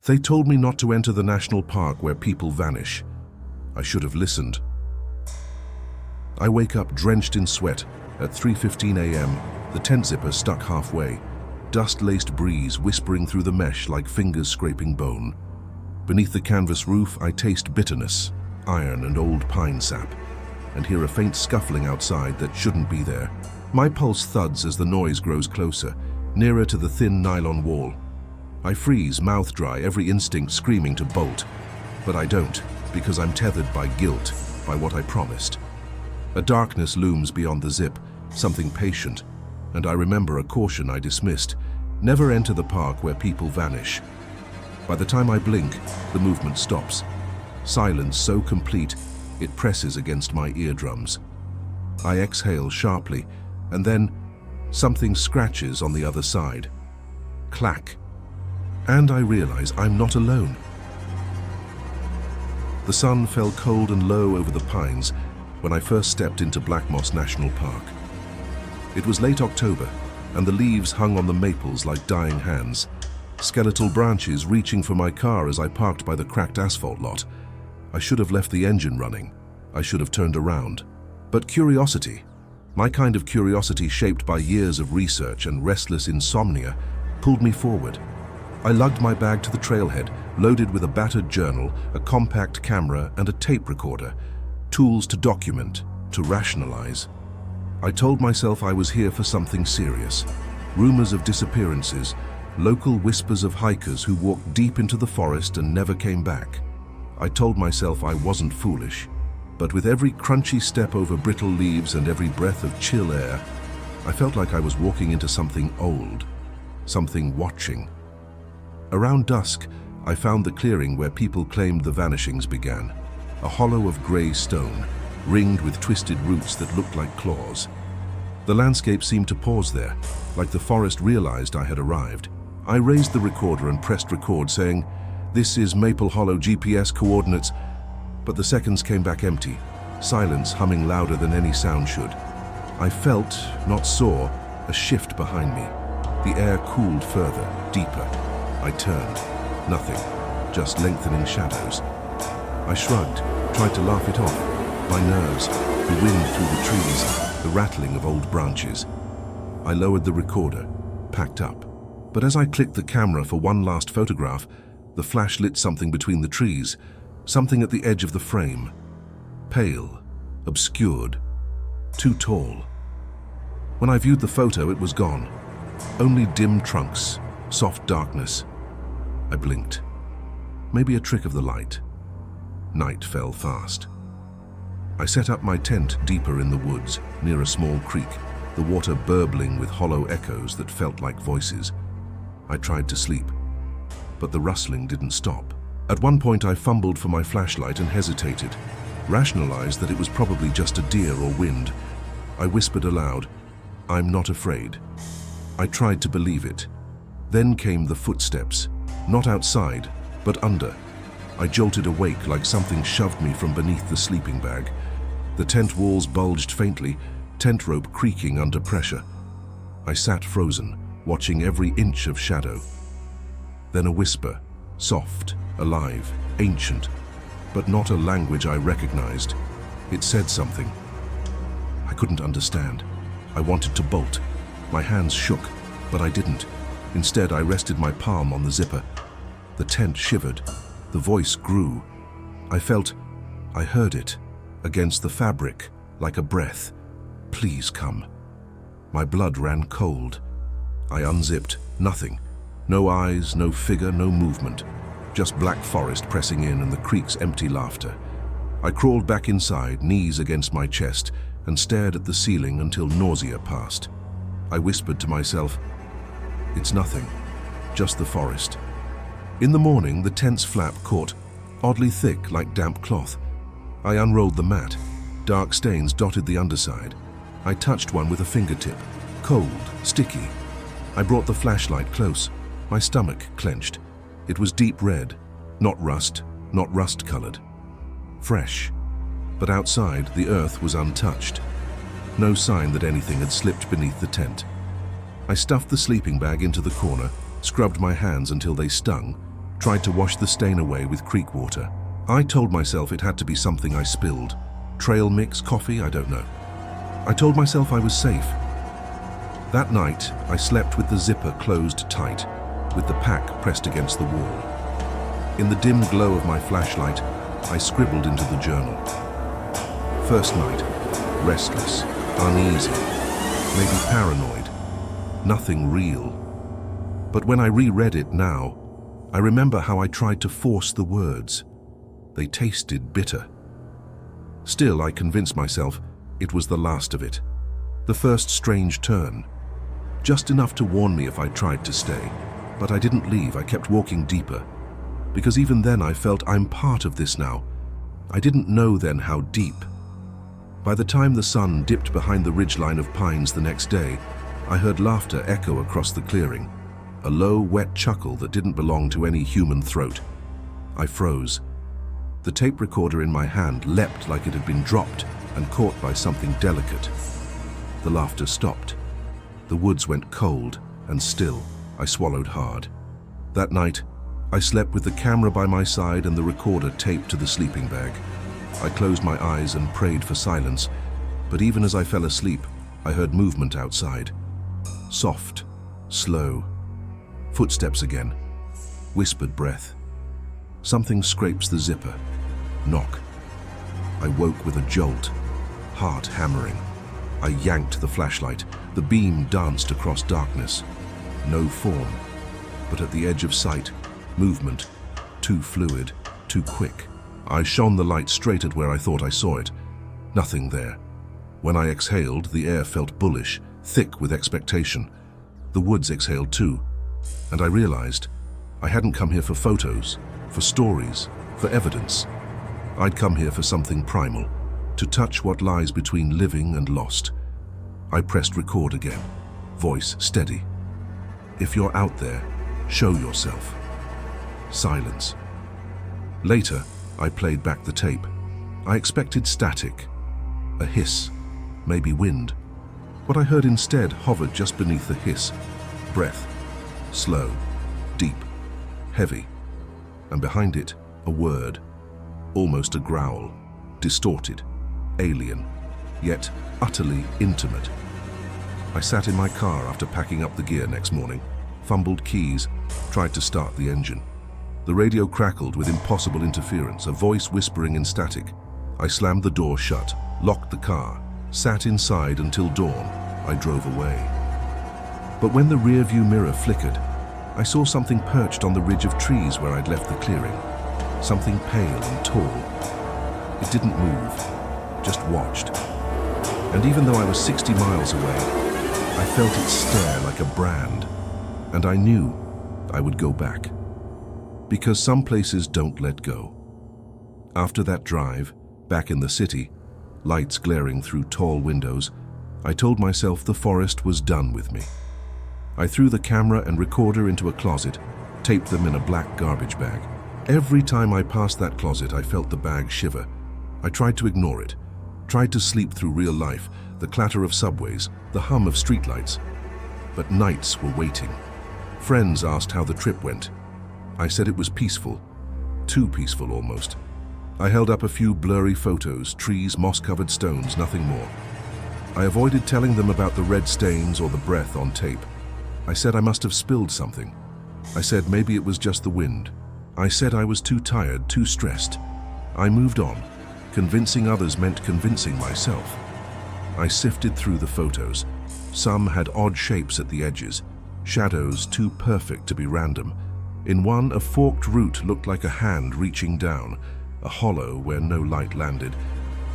They told me not to enter the national park where people vanish. I should have listened. I wake up drenched in sweat at 3:15 a.m., the tent zipper stuck halfway, dust-laced breeze whispering through the mesh like fingers scraping bone. Beneath the canvas roof, I taste bitterness, iron and old pine sap, and hear a faint scuffling outside that shouldn't be there. My pulse thuds as the noise grows closer, nearer to the thin nylon wall. I freeze, mouth dry, every instinct screaming to bolt. But I don't, because I'm tethered by guilt, by what I promised. A darkness looms beyond the zip, something patient, and I remember a caution I dismissed. Never enter the park where people vanish. By the time I blink, the movement stops. Silence so complete, it presses against my eardrums. I exhale sharply, and then something scratches on the other side. Clack. And I realize I'm not alone. The sun fell cold and low over the pines when I first stepped into Black Moss National Park. It was late October, and the leaves hung on the maples like dying hands, skeletal branches reaching for my car as I parked by the cracked asphalt lot. I should have left the engine running. I should have turned around. But curiosity, my kind of curiosity shaped by years of research and restless insomnia, pulled me forward. I lugged my bag to the trailhead, loaded with a battered journal, a compact camera, and a tape recorder, tools to document, to rationalize. I told myself I was here for something serious. Rumors of disappearances, local whispers of hikers who walked deep into the forest and never came back. I told myself I wasn't foolish, but with every crunchy step over brittle leaves and every breath of chill air, I felt like I was walking into something old, something watching. Around dusk, I found the clearing where people claimed the vanishings began, a hollow of grey stone, ringed with twisted roots that looked like claws. The landscape seemed to pause there, like the forest realized I had arrived. I raised the recorder and pressed record, saying, "This is Maple Hollow GPS coordinates," but the seconds came back empty, silence humming louder than any sound should. I felt, not saw, a shift behind me. The air cooled further, deeper. I turned. Nothing, just lengthening shadows. I shrugged, tried to laugh it off. My nerves, the wind through the trees, the rattling of old branches. I lowered the recorder, packed up. But as I clicked the camera for one last photograph, the flash lit something between the trees, something at the edge of the frame. Pale, obscured, too tall. When I viewed the photo, it was gone. Only dim trunks, soft darkness. I blinked. Maybe a trick of the light. Night fell fast. I set up my tent deeper in the woods, near a small creek, the water burbling with hollow echoes that felt like voices. I tried to sleep, but the rustling didn't stop. At one point I fumbled for my flashlight and hesitated, rationalized that it was probably just a deer or wind. I whispered aloud, "I'm not afraid." I tried to believe it. Then came the footsteps, not outside, but under. I jolted awake like something shoved me from beneath the sleeping bag. The tent walls bulged faintly, tent rope creaking under pressure. I sat frozen, watching every inch of shadow. Then a whisper, soft, alive, ancient, but not a language I recognized. It said something. I couldn't understand. I wanted to bolt. My hands shook, but I didn't. Instead, I rested my palm on the zipper. The tent shivered. The voice grew. I heard it, against the fabric, like a breath. "Please come." My blood ran cold. I unzipped. Nothing. No eyes, no figure, no movement. Just black forest pressing in and the creek's empty laughter. I crawled back inside, knees against my chest, and stared at the ceiling until nausea passed. I whispered to myself, "It's nothing, just the forest." In the morning, the tent's flap caught, oddly thick like damp cloth. I unrolled the mat. Dark stains dotted the underside. I touched one with a fingertip. Cold, sticky. I brought the flashlight close. My stomach clenched. It was deep red, not rust-colored. Fresh. But outside, the earth was untouched. No sign that anything had slipped beneath the tent. I stuffed the sleeping bag into the corner, scrubbed my hands until they stung, tried to wash the stain away with creek water. I told myself it had to be something I spilled. Trail mix, coffee, I don't know. I told myself I was safe. That night, I slept with the zipper closed tight, with the pack pressed against the wall. In the dim glow of my flashlight, I scribbled into the journal. First night, restless, uneasy, maybe paranoid, nothing real. But when I reread it now, I remember how I tried to force the words. They tasted bitter. Still, I convinced myself it was the last of it. The first strange turn. Just enough to warn me if I tried to stay. But I didn't leave, I kept walking deeper. Because even then I felt I'm part of this now. I didn't know then how deep. By the time the sun dipped behind the ridgeline of pines the next day, I heard laughter echo across the clearing. A low, wet chuckle that didn't belong to any human throat. I froze. The tape recorder in my hand leapt like it had been dropped and caught by something delicate. The laughter stopped. The woods went cold and still. I swallowed hard. That night, I slept with the camera by my side and the recorder taped to the sleeping bag. I closed my eyes and prayed for silence, but even as I fell asleep, I heard movement outside. Soft, slow. Footsteps again. Whispered breath. Something scrapes the zipper. Knock. I woke with a jolt, heart hammering. I yanked the flashlight. The beam danced across darkness. No form, but at the edge of sight, movement, too fluid, too quick. I shone the light straight at where I thought I saw it. Nothing there. When I exhaled, the air felt bullish, thick with expectation. The woods exhaled too, and I realized I hadn't come here for photos, for stories, for evidence. I'd come here for something primal, to touch what lies between living and lost. I pressed record again, voice steady. If you're out there, show yourself. Silence. Later, I played back the tape. I expected static, a hiss, maybe wind. What I heard instead hovered just beneath the hiss. Breath, slow, deep, heavy, and behind it, a word, almost a growl, distorted, alien, yet utterly intimate. I sat in my car after packing up the gear next morning, fumbled keys, tried to start the engine. The radio crackled with impossible interference, a voice whispering in static. I slammed the door shut, locked the car, sat inside until dawn. I drove away. But when the rear-view mirror flickered, I saw something perched on the ridge of trees where I'd left the clearing. Something pale and tall. It didn't move, just watched. And even though I was 60 miles away, I felt it stare like a brand. And I knew I would go back. Because some places don't let go. After that drive, back in the city, lights glaring through tall windows, I told myself the forest was done with me. I threw the camera and recorder into a closet, taped them in a black garbage bag. Every time I passed that closet, I felt the bag shiver. I tried to ignore it, tried to sleep through real life, the clatter of subways, the hum of streetlights. But nights were waiting. Friends asked how the trip went. I said it was peaceful, too peaceful almost. I held up a few blurry photos, trees, moss-covered stones, nothing more. I avoided telling them about the red stains or the breath on tape. I said I must have spilled something. I said maybe it was just the wind. I said I was too tired, too stressed. I moved on. Convincing others meant convincing myself. I sifted through the photos. Some had odd shapes at the edges, shadows too perfect to be random. In one, a forked root looked like a hand reaching down, a hollow where no light landed.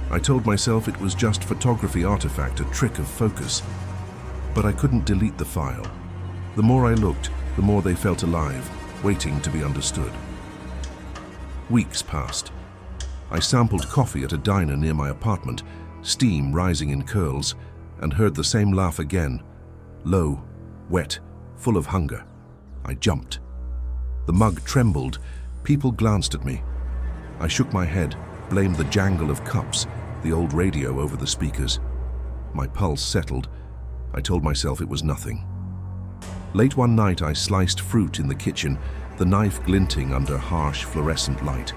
I told myself it was just photography artifact, a trick of focus. But I couldn't delete the file. The more I looked, the more they felt alive, waiting to be understood. Weeks passed. I sampled coffee at a diner near my apartment, steam rising in curls, and heard the same laugh again. Low, wet, full of hunger. I jumped. The mug trembled. People glanced at me. I shook my head, blamed the jangle of cups, the old radio over the speakers. My pulse settled. I told myself it was nothing. Late one night, I sliced fruit in the kitchen. The the knife glinting under harsh fluorescent light.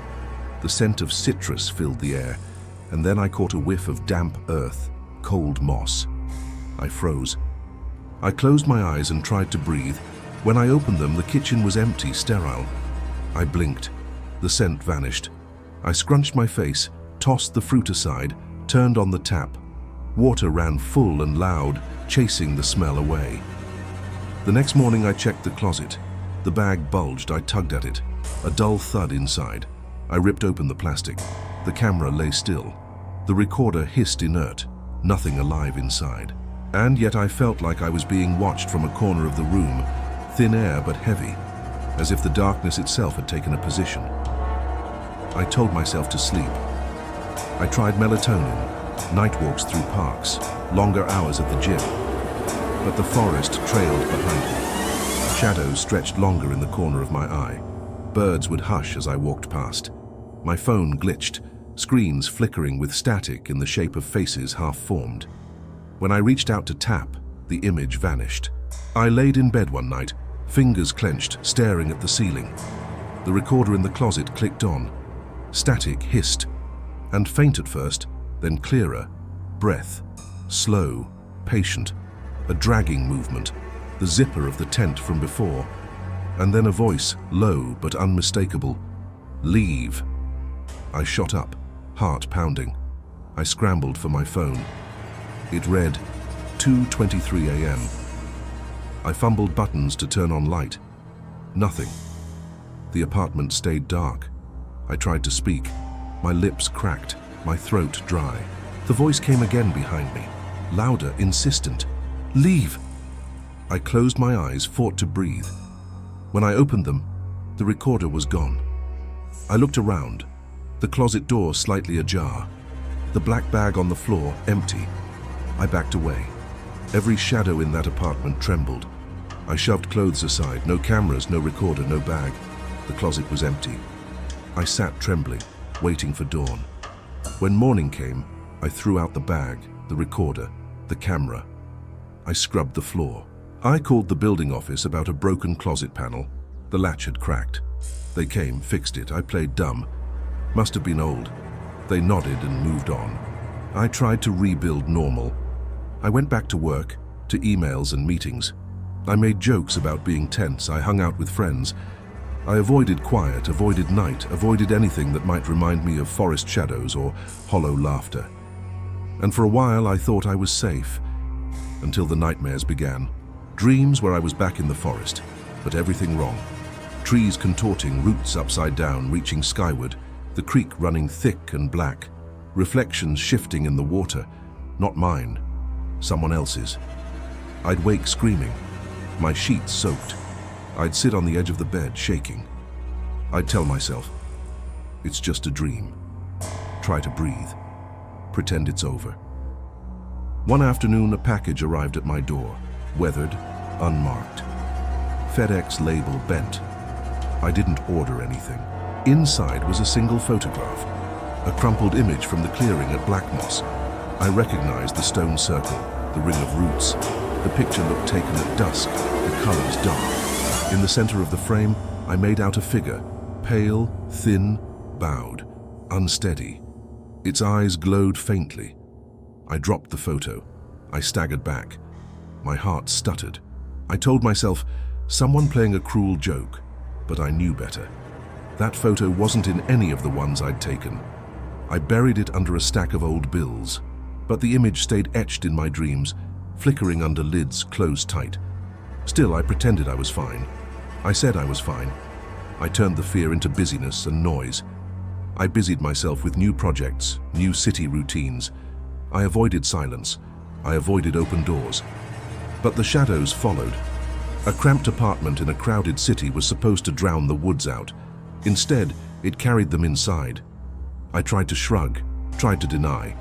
The scent of citrus filled the air, and then I caught a whiff of damp earth, cold moss. I froze. I closed my eyes and tried to breathe. When I opened them, the kitchen was empty, sterile. I blinked. The scent vanished. I scrunched my face, tossed the fruit aside, turned on the tap. Water ran full and loud, chasing the smell away. The next morning I checked the closet. The bag bulged. I tugged at it. A dull thud inside. I ripped open the plastic. The camera lay still. The recorder hissed inert. Nothing alive inside. And yet I felt like I was being watched from a corner of the room, thin air but heavy, as if the darkness itself had taken a position. I told myself to sleep. I tried melatonin, night walks through parks, longer hours at the gym. But the forest trailed behind me. Shadows stretched longer in the corner of my eye. Birds would hush as I walked past. My phone glitched, screens flickering with static in the shape of faces half-formed. When I reached out to tap, the image vanished. I laid in bed one night, fingers clenched, staring at the ceiling. The recorder in the closet clicked on. Static hissed, and faint at first, then clearer. Breath, slow, patient, a dragging movement, the zipper of the tent from before, and then a voice, low but unmistakable. Leave. I shot up, heart pounding. I scrambled for my phone. It read 2:23 a.m. I fumbled buttons to turn on light. Nothing. The apartment stayed dark. I tried to speak. My lips cracked, my throat dry. The voice came again behind me, louder, insistent. Leave! I closed my eyes, fought to breathe. When I opened them, the recorder was gone. I looked around, the closet door slightly ajar, the black bag on the floor empty. I backed away. Every shadow in that apartment trembled. I shoved clothes aside, no cameras, no recorder, no bag. The closet was empty. I sat trembling, waiting for dawn. When morning came, I threw out the bag, the recorder, the camera. I scrubbed the floor. I called the building office about a broken closet panel. The latch had cracked. They came, fixed it. I played dumb. Must have been old. They nodded and moved on. I tried to rebuild normal. I went back to work, to emails and meetings. I made jokes about being tense. I hung out with friends. I avoided quiet, avoided night, avoided anything that might remind me of forest shadows or hollow laughter. And for a while I thought I was safe, until the nightmares began. Dreams where I was back in the forest, but everything wrong. Trees contorting, roots upside down, reaching skyward, the creek running thick and black, reflections shifting in the water, not mine, someone else's. I'd wake screaming, my sheets soaked. I'd sit on the edge of the bed, shaking. I'd tell myself, it's just a dream. Try to breathe. Pretend it's over. One afternoon, a package arrived at my door, weathered, unmarked. FedEx label bent. I didn't order anything. Inside was a single photograph, a crumpled image from the clearing at Black Moss. I recognized the stone circle, the ring of roots. The picture looked taken at dusk, the colors dark. In the center of the frame, I made out a figure, pale, thin, bowed, unsteady. Its eyes glowed faintly. I dropped the photo. I staggered back. My heart stuttered. I told myself, someone playing a cruel joke, but I knew better. That photo wasn't in any of the ones I'd taken. I buried it under a stack of old bills, but the image stayed etched in my dreams, flickering under lids closed tight. Still, I pretended I was fine. I said I was fine. I turned the fear into busyness and noise. I busied myself with new projects, new city routines. I avoided silence. I avoided open doors. But the shadows followed. A cramped apartment in a crowded city was supposed to drown the woods out. Instead, it carried them inside. I tried to shrug, tried to deny,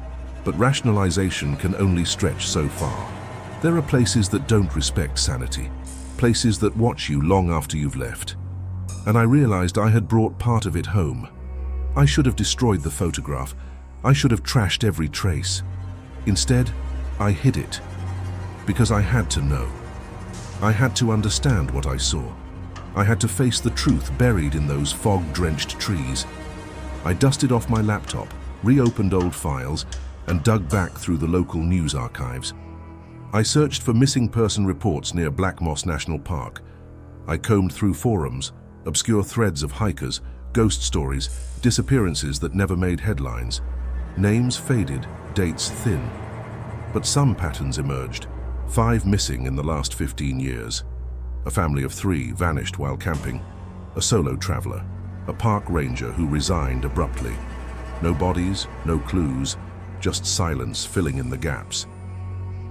but rationalization can only stretch so far. There are places that don't respect sanity, places that watch you long after you've left. And I realized I had brought part of it home. I should have destroyed the photograph. I should have trashed every trace. Instead, I hid it, because I had to know. I had to understand what I saw. I had to face the truth buried in those fog-drenched trees. I dusted off my laptop, reopened old files, and dug back through the local news archives. I searched for missing person reports near Black Moss National Park. I combed through forums, obscure threads of hikers, ghost stories, disappearances that never made headlines. Names faded, dates thin. But some patterns emerged. 5 missing in the last 15 years. A family of 3 vanished while camping. A solo traveler, a park ranger who resigned abruptly. No bodies, no clues, just silence filling in the gaps.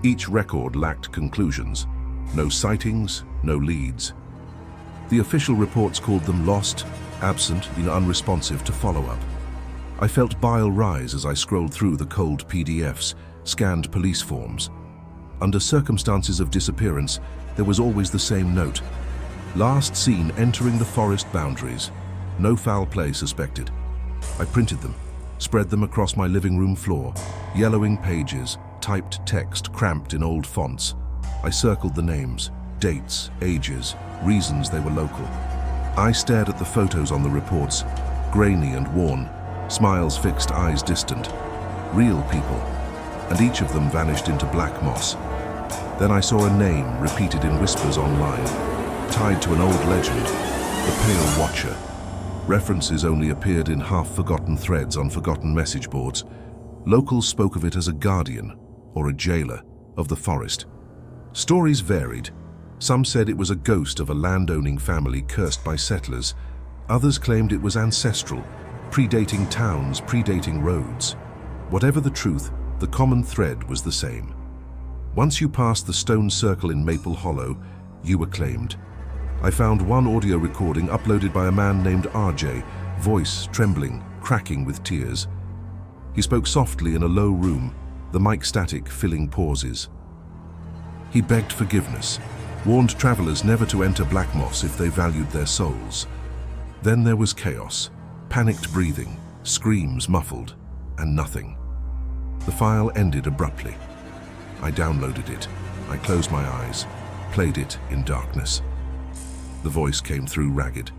Each record lacked conclusions. No sightings, no leads. The official reports called them lost, absent, and unresponsive to follow-up. I felt bile rise as I scrolled through the cold PDFs, scanned police forms. Under circumstances of disappearance, there was always the same note. Last seen entering the forest boundaries. No foul play suspected. I printed them, spread them across my living room floor, yellowing pages, typed text cramped in old fonts. I circled the names, dates, ages, reasons they were local. I stared at the photos on the reports, grainy and worn, smiles fixed, eyes distant. Real people, and each of them vanished into black moss. Then I saw a name repeated in whispers online, tied to an old legend, the Pale Watcher. References only appeared in half-forgotten threads on forgotten message boards. Locals spoke of it as a guardian, or a jailer, of the forest. Stories varied. Some said it was a ghost of a land-owning family cursed by settlers. Others claimed it was ancestral, predating towns, predating roads. Whatever the truth, the common thread was the same. Once you passed the stone circle in Maple Hollow, you were claimed. I found one audio recording uploaded by a man named RJ, voice trembling, cracking with tears. He spoke softly in a low room, the mic static filling pauses. He begged forgiveness, warned travelers never to enter Black Moss if they valued their souls. Then there was chaos, panicked breathing, screams muffled, and nothing. The file ended abruptly. I downloaded it. I closed my eyes, played it in darkness. The voice came through ragged.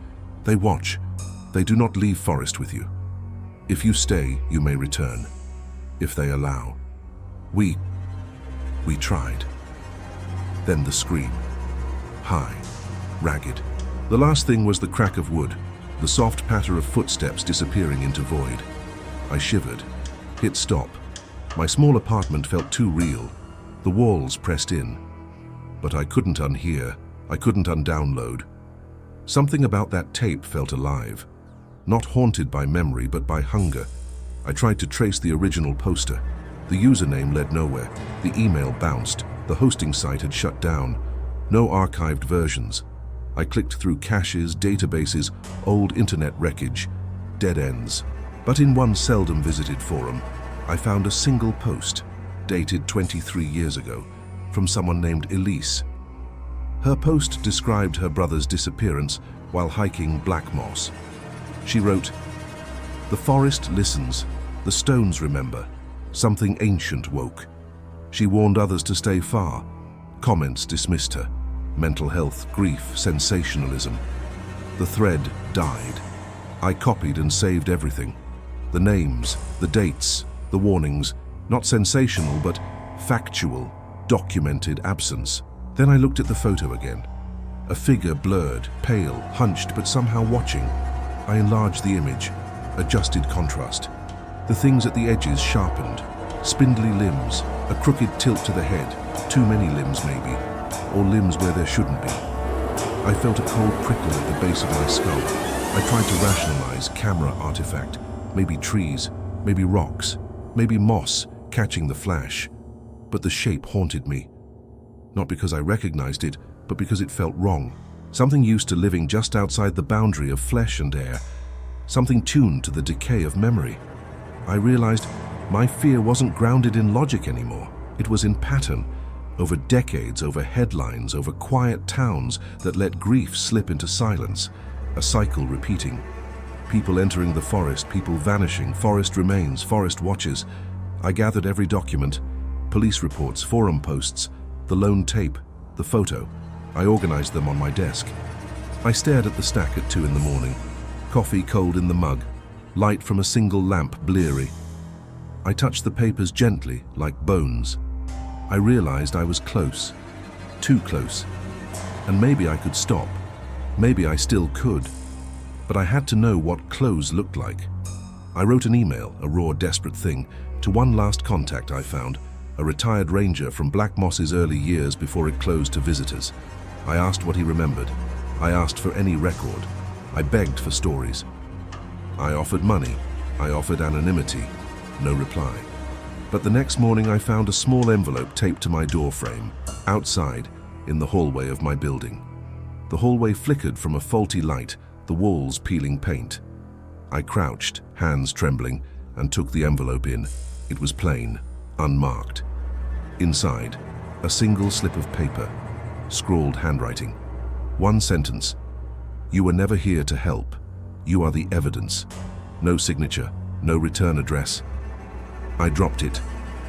They watch. They do not leave forest with you. If you stay, you may return. If they allow. We tried. Then the scream. High, ragged. The last thing was the crack of wood, the soft patter of footsteps disappearing into void. I shivered, hit stop. My small apartment felt too real. The walls pressed in. But I couldn't unhear. I couldn't undownload. Something about that tape felt alive. Not haunted by memory, but by hunger. I tried to trace the original poster. The username led nowhere. The email bounced. The hosting site had shut down. No archived versions. I clicked through caches, databases, old internet wreckage, dead ends. But in one seldom visited forum, I found a single post, dated 23 years ago, from someone named Elise. Her post described her brother's disappearance while hiking Black Moss. She wrote, "The forest listens, the stones remember, something ancient woke." She warned others to stay far. Comments dismissed her. Mental health, grief, sensationalism. The thread died. I copied and saved everything. The names, the dates, the warnings, not sensational but factual, documented absence. Then I looked at the photo again. A figure blurred, pale, hunched but somehow watching. I enlarged the image, adjusted contrast. The things at the edges sharpened. Spindly limbs, a crooked tilt to the head, too many limbs maybe, or limbs where there shouldn't be. I felt a cold prickle at the base of my skull. I tried to rationalize camera artifact, maybe trees, maybe rocks, maybe moss catching the flash. But the shape haunted me. Not because I recognized it, but because it felt wrong. Something used to living just outside the boundary of flesh and air. Something tuned to the decay of memory. I realized my fear wasn't grounded in logic anymore. It was in pattern, over decades, over headlines, over quiet towns that let grief slip into silence, a cycle repeating. People entering the forest, people vanishing, forest remains, forest watches. I gathered every document, police reports, forum posts, the lone tape, the photo. I organized them on my desk. I stared at the stack at 2 in the morning, coffee cold in the mug, light from a single lamp bleary. I touched the papers gently, like bones. I realized I was close, too close, and maybe I could stop. Maybe I still could, but I had to know what close looked like. I wrote an email, a raw, desperate thing, to one last contact I found, a retired ranger from Black Moss's early years before it closed to visitors. I asked what he remembered. I asked for any record. I begged for stories. I offered money. I offered anonymity. No reply. But the next morning I found a small envelope taped to my door frame, outside, in the hallway of my building. The hallway flickered from a faulty light, the walls peeling paint. I crouched, hands trembling, and took the envelope in. It was plain, unmarked. Inside, a single slip of paper, scrawled handwriting. One sentence. You were never here to help. You are the evidence. No signature, no return address. I dropped it.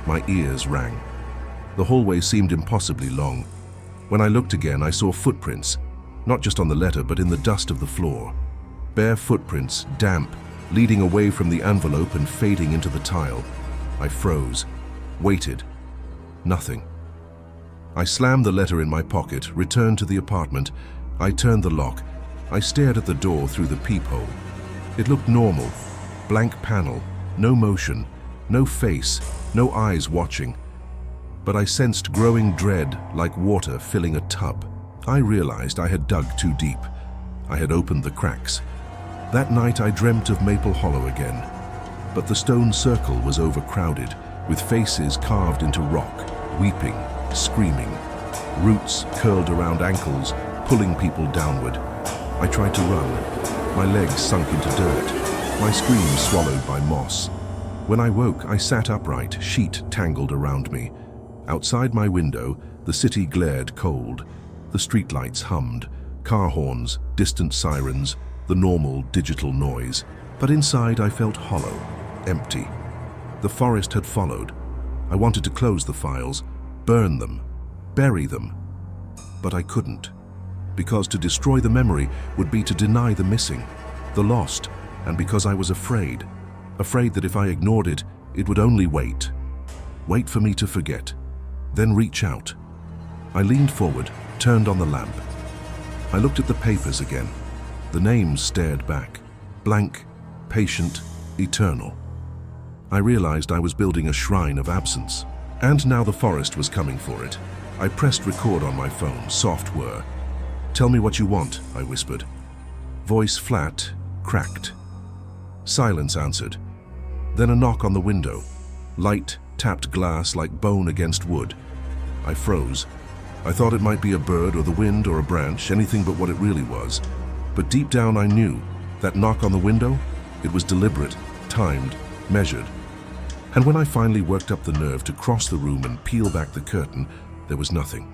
My ears rang. The hallway seemed impossibly long. When I looked again, I saw footprints, not just on the letter, but in the dust of the floor. Bare footprints, damp, leading away from the envelope and fading into the tile. I froze, waited. Nothing. I slammed the letter in my pocket, returned to the apartment. I turned the lock. I stared at the door through the peephole. It looked normal. Blank panel, no motion, no face, no eyes watching. But I sensed growing dread, like water filling a tub. I realized I had dug too deep. I had opened the cracks. That night I dreamt of Maple Hollow again. But the stone circle was overcrowded, with faces carved into rock, weeping, screaming. Roots curled around ankles, pulling people downward. I tried to run. My legs sunk into dirt, my screams swallowed by moss. When I woke, I sat upright, sheet tangled around me. Outside my window, the city glared cold. The streetlights hummed, car horns, distant sirens, the normal digital noise. But inside I felt hollow, empty. The forest had followed. I wanted to close the files, burn them, bury them. But I couldn't, because to destroy the memory would be to deny the missing, the lost, and because I was afraid that if I ignored it, it would only wait for me to forget, then reach out. I leaned forward, turned on the lamp. I looked at the papers again. The names stared back, blank, patient, eternal. I realized I was building a shrine of absence, and now the forest was coming for it. I pressed record on my phone, soft whir. "Tell me what you want," I whispered. Voice flat, cracked. Silence answered. Then a knock on the window. Light tapped glass like bone against wood. I froze. I thought it might be a bird or the wind or a branch, anything but what it really was. But deep down I knew that knock on the window, it was deliberate, timed, measured. And when I finally worked up the nerve to cross the room and peel back the curtain, there was nothing.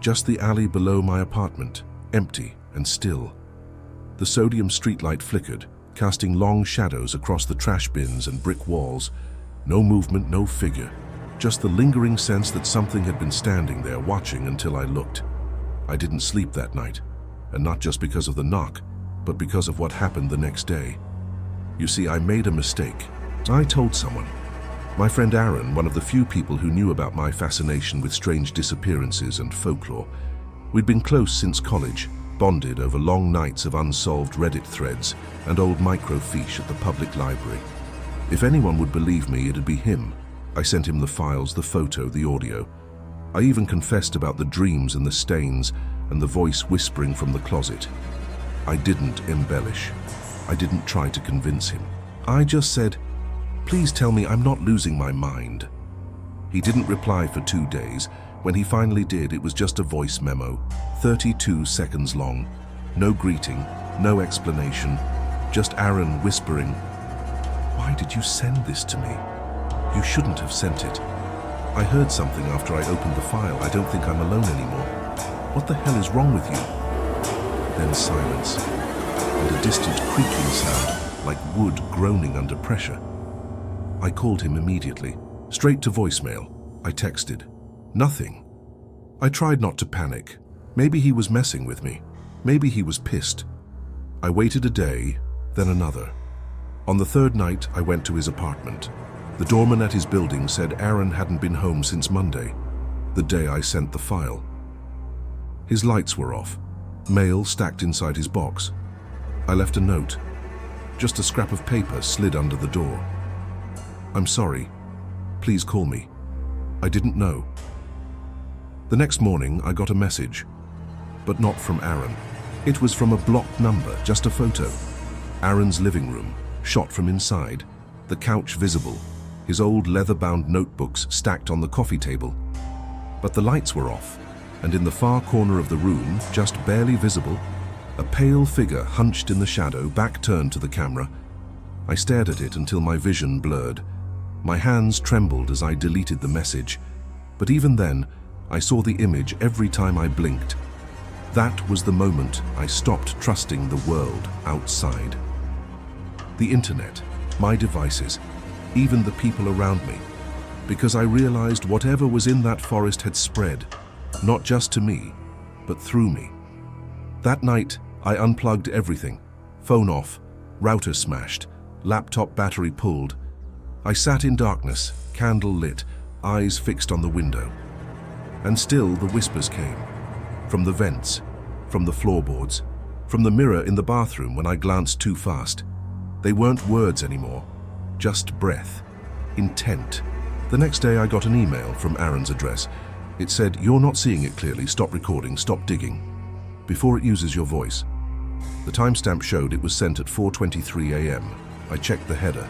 Just the alley below my apartment, empty and still. The sodium streetlight flickered, casting long shadows across the trash bins and brick walls. No movement, no figure. Just the lingering sense that something had been standing there watching until I looked. I didn't sleep that night, and not just because of the knock, but because of what happened the next day. You see, I made a mistake. I told someone. My friend Aaron, one of the few people who knew about my fascination with strange disappearances and folklore. We'd been close since college, bonded over long nights of unsolved Reddit threads and old microfiche at the public library. If anyone would believe me, it'd be him. I sent him the files, the photo, the audio. I even confessed about the dreams and the stains and the voice whispering from the closet. I didn't embellish. I didn't try to convince him. I just said, "Please tell me I'm not losing my mind." He didn't reply for 2 days. When he finally did, it was just a voice memo, 32 seconds long. No greeting, no explanation, just Aaron whispering, "Why did you send this to me? You shouldn't have sent it. I heard something after I opened the file. I don't think I'm alone anymore. What the hell is wrong with you?" Then silence, and a distant creaking sound, like wood groaning under pressure. I called him immediately, straight to voicemail. I texted. Nothing. I tried not to panic. Maybe he was messing with me. Maybe he was pissed. I waited a day, then another. On the third night, I went to his apartment. The doorman at his building said Aaron hadn't been home since Monday, the day I sent the file. His lights were off, mail stacked inside his box. I left a note. Just a scrap of paper slid under the door. "I'm sorry. Please call me. I didn't know." The next morning, I got a message, but not from Aaron. It was from a blocked number, just a photo. Aaron's living room, shot from inside, the couch visible, his old leather-bound notebooks stacked on the coffee table. But the lights were off, and in the far corner of the room, just barely visible, a pale figure hunched in the shadow, back turned to the camera. I stared at it until my vision blurred. My hands trembled as I deleted the message, but even then, I saw the image every time I blinked. That was the moment I stopped trusting the world outside. The internet, my devices, even the people around me, because I realized whatever was in that forest had spread, not just to me, but through me. That night, I unplugged everything, phone off, router smashed, laptop battery pulled. I sat in darkness, candle lit, eyes fixed on the window. And still the whispers came, from the vents, from the floorboards, from the mirror in the bathroom when I glanced too fast. They weren't words anymore, just breath, intent. The next day I got an email from Aaron's address. It said, "You're not seeing it clearly, stop recording, stop digging," before it uses your voice. The timestamp showed it was sent at 4:23 a.m. I checked the header.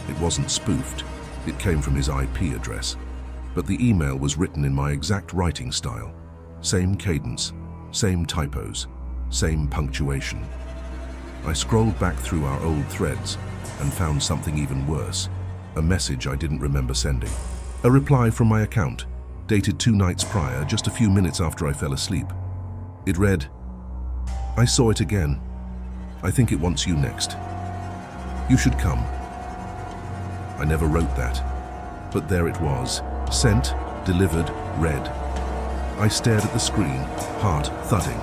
It wasn't spoofed. It came from his IP address. But the email was written in my exact writing style. Same cadence, same typos, same punctuation. I scrolled back through our old threads and found something even worse. A message I didn't remember sending. A reply from my account, dated 2 nights prior, just a few minutes after I fell asleep. It read, "I saw it again. I think it wants you next. You should come." I never wrote that, but there it was. Sent, delivered, read. I stared at the screen, heart thudding.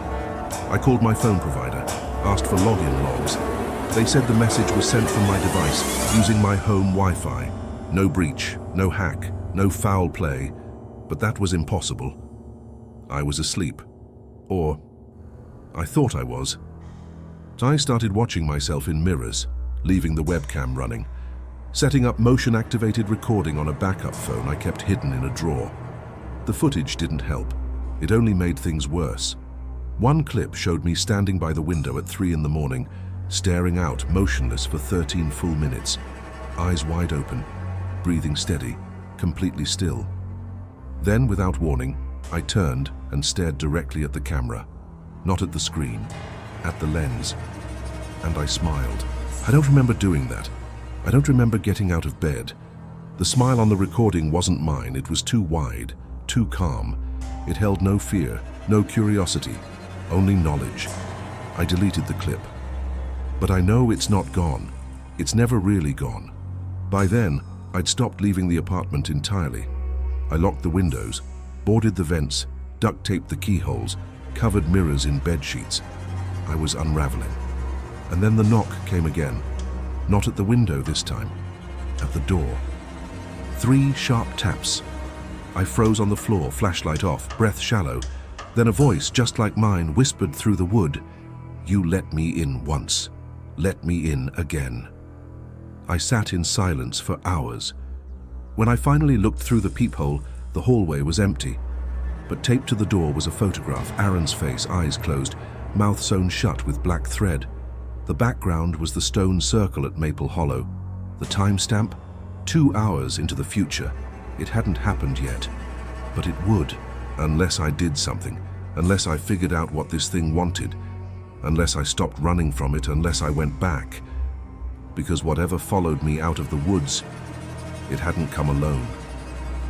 I called my phone provider, asked for login logs. They said the message was sent from my device, using my home Wi-Fi. No breach, no hack, no foul play, but that was impossible. I was asleep. Or, I thought I was. I started watching myself in mirrors, leaving the webcam running, setting up motion-activated recording on a backup phone I kept hidden in a drawer. The footage didn't help. It only made things worse. One clip showed me standing by the window at 3 in the morning, staring out motionless for 13 full minutes, eyes wide open, breathing steady, completely still. Then, without warning, I turned and stared directly at the camera, not at the screen, at the lens, and I smiled. I don't remember doing that. I don't remember getting out of bed. The smile on the recording wasn't mine. It was too wide, too calm. It held no fear, no curiosity, only knowledge. I deleted the clip. But I know it's not gone. It's never really gone. By then, I'd stopped leaving the apartment entirely. I locked the windows, boarded the vents, duct taped the keyholes, covered mirrors in bed sheets. I was unraveling. And then the knock came again. Not at the window this time, at the door. 3 sharp taps. I froze on the floor, flashlight off, breath shallow. Then a voice, just like mine, whispered through the wood, "You let me in once. Let me in again." I sat in silence for hours. When I finally looked through the peephole, the hallway was empty. But taped to the door was a photograph, Aaron's face, eyes closed, mouth sewn shut with black thread. The background was the stone circle at Maple Hollow. The timestamp? 2 hours into the future. It hadn't happened yet. But it would, unless I did something, unless I figured out what this thing wanted, unless I stopped running from it, unless I went back. Because whatever followed me out of the woods, it hadn't come alone,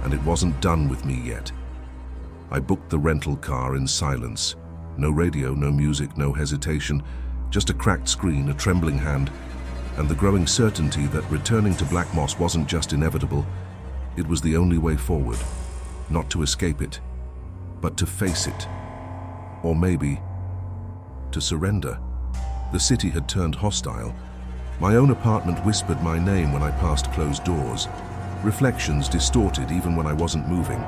and it wasn't done with me yet. I booked the rental car in silence. No radio, no music, no hesitation. Just a cracked screen, a trembling hand, and the growing certainty that returning to Black Moss wasn't just inevitable, it was the only way forward. Not to escape it, but to face it. Or maybe to surrender. The city had turned hostile. My own apartment whispered my name when I passed closed doors. Reflections distorted even when I wasn't moving.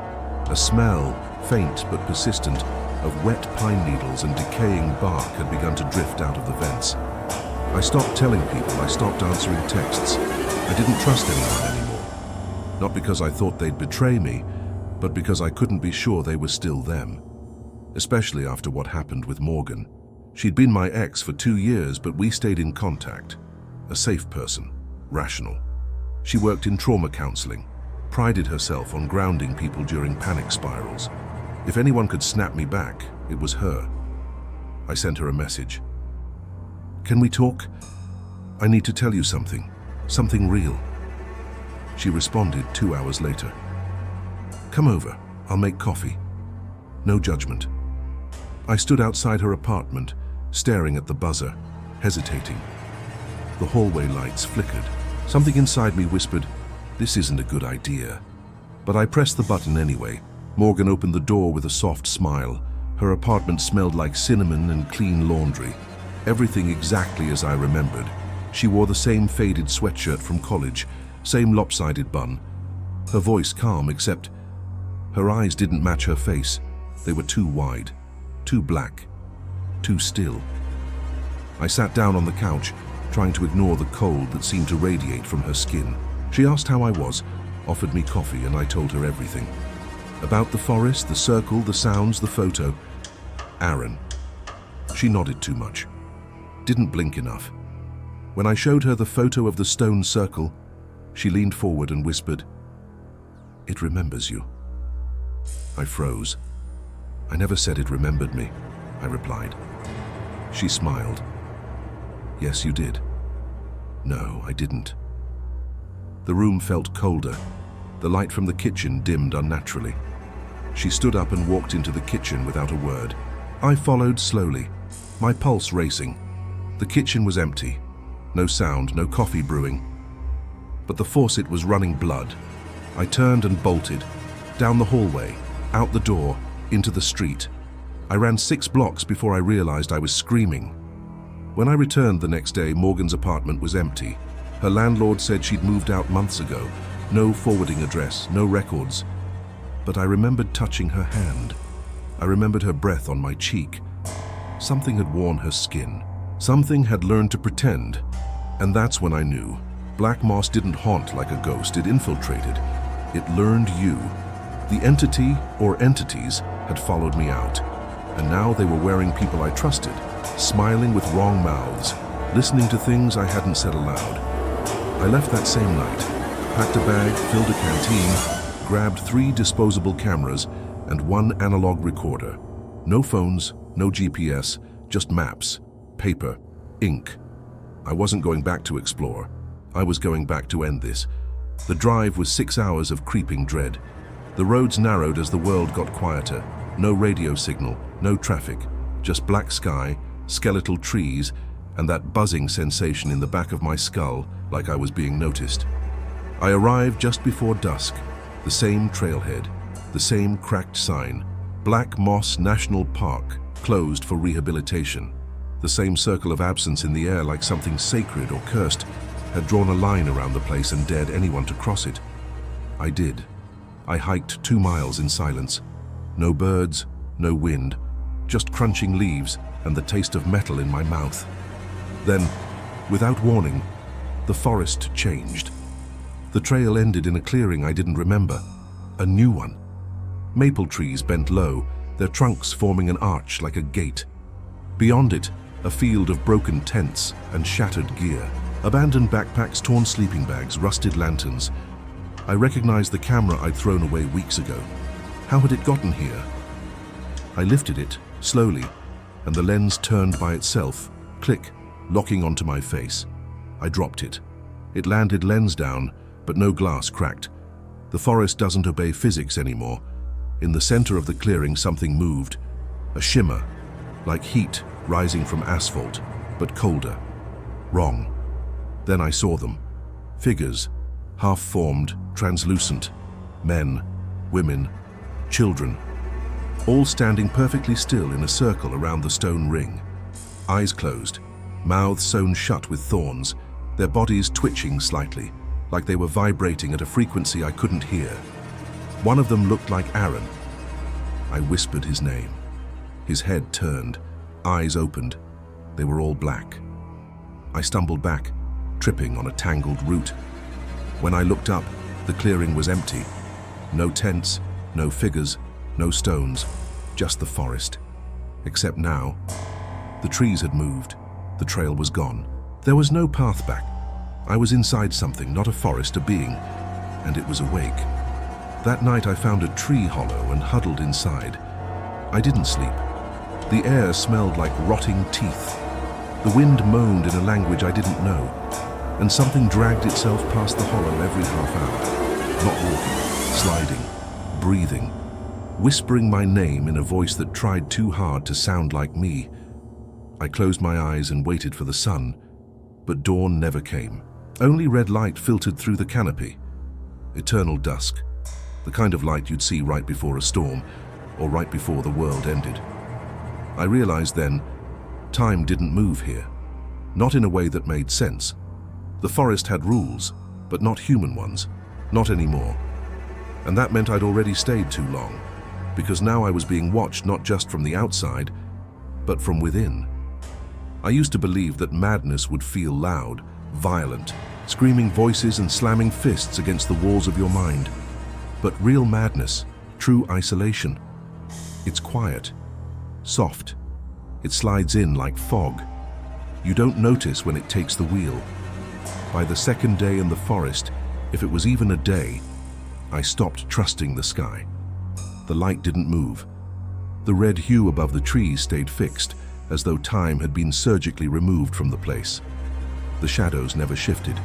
A smell, faint but persistent, of wet pine needles and decaying bark had begun to drift out of the vents. I stopped telling people, I stopped answering texts. I didn't trust anyone anymore. Not because I thought they'd betray me, but because I couldn't be sure they were still them. Especially after what happened with Morgan. She'd been my ex for 2 years, but we stayed in contact. A safe person, rational. She worked in trauma counseling, prided herself on grounding people during panic spirals. If anyone could snap me back, it was her. I sent her a message. "Can we talk? I need to tell you something. Something real." She responded 2 hours later. "Come over, I'll make coffee." No judgment. I stood outside her apartment, staring at the buzzer, hesitating. The hallway lights flickered. Something inside me whispered, "This isn't a good idea." But I pressed the button anyway. Morgan opened the door with a soft smile. Her apartment smelled like cinnamon and clean laundry. Everything exactly as I remembered. She wore the same faded sweatshirt from college, same lopsided bun. Her voice calm, except her eyes didn't match her face. They were too wide, too black, too still. I sat down on the couch, trying to ignore the cold that seemed to radiate from her skin. She asked how I was, offered me coffee, and I told her everything. About the forest, the circle, the sounds, the photo. Aaron. She nodded too much. Didn't blink enough. When I showed her the photo of the stone circle, she leaned forward and whispered, "It remembers you." I froze. "I never said it remembered me," I replied. She smiled. "Yes, you did." "No, I didn't." The room felt colder. The light from the kitchen dimmed unnaturally. She stood up and walked into the kitchen without a word. I followed slowly, my pulse racing. The kitchen was empty. No sound, no coffee brewing. But the faucet was running blood. I turned and bolted, down the hallway, out the door, into the street. I ran 6 blocks before I realized I was screaming. When I returned the next day, Morgan's apartment was empty. Her landlord said she'd moved out months ago. No forwarding address, no records. But I remembered touching her hand. I remembered her breath on my cheek. Something had worn her skin. Something had learned to pretend. And that's when I knew. Black moss didn't haunt like a ghost, it infiltrated. It learned you. The entity or entities had followed me out. And now they were wearing people I trusted, smiling with wrong mouths, listening to things I hadn't said aloud. I left that same night, packed a bag, filled a canteen, grabbed 3 disposable cameras and 1 analog recorder. No phones, no GPS, just maps, paper, ink. I wasn't going back to explore. I was going back to end this. The drive was 6 hours of creeping dread. The roads narrowed as the world got quieter. No radio signal, no traffic, just black sky, skeletal trees, and that buzzing sensation in the back of my skull like I was being noticed. I arrived just before dusk. The same trailhead, the same cracked sign, Black Moss National Park, closed for rehabilitation. The same circle of absence in the air, like something sacred or cursed, had drawn a line around the place and dared anyone to cross it. I did. I hiked 2 miles in silence. No birds, no wind, just crunching leaves and the taste of metal in my mouth. Then, without warning, the forest changed. The trail ended in a clearing I didn't remember. A new one. Maple trees bent low, their trunks forming an arch like a gate. Beyond it, a field of broken tents and shattered gear. Abandoned backpacks, torn sleeping bags, rusted lanterns. I recognized the camera I'd thrown away weeks ago. How had it gotten here? I lifted it, slowly, and the lens turned by itself, click, locking onto my face. I dropped it. It landed lens down, but no glass cracked. The forest doesn't obey physics anymore. In the center of the clearing, something moved. A shimmer, like heat rising from asphalt, but colder. Wrong. Then I saw them. Figures, half-formed, translucent. Men, women, children, all standing perfectly still in a circle around the stone ring. eyes closed, mouths sewn shut with thorns, their bodies twitching slightly, like they were vibrating at a frequency I couldn't hear. One of them looked like Aaron. I whispered his name. His head turned, eyes opened. They were all black. I stumbled back, tripping on a tangled root. When I looked up, the clearing was empty. No tents, no figures, no stones, just the forest. Except now, the trees had moved. The trail was gone. There was no path back. I was inside something, not a forest, a being, and it was awake. That night I found a tree hollow and huddled inside. I didn't sleep. The air smelled like rotting teeth. The wind moaned in a language I didn't know, and something dragged itself past the hollow every half hour. Not walking, sliding, breathing, whispering my name in a voice that tried too hard to sound like me. I closed my eyes and waited for the sun, but dawn never came. Only red light filtered through the canopy. Eternal dusk, the kind of light you'd see right before a storm, or right before the world ended. I realized then, time didn't move here. Not in a way that made sense. The forest had rules, but not human ones. Not anymore. And that meant I'd already stayed too long, because now I was being watched not just from the outside, but from within. I used to believe that madness would feel loud, violent, screaming voices and slamming fists against the walls of your mind. But real madness, true isolation, it's quiet, soft. It slides in like fog. You don't notice when it takes the wheel. By the second day in the forest, if it was even a day, I stopped trusting the sky. The light didn't move. The red hue above the trees stayed fixed, as though time had been surgically removed from the place. The shadows never shifted.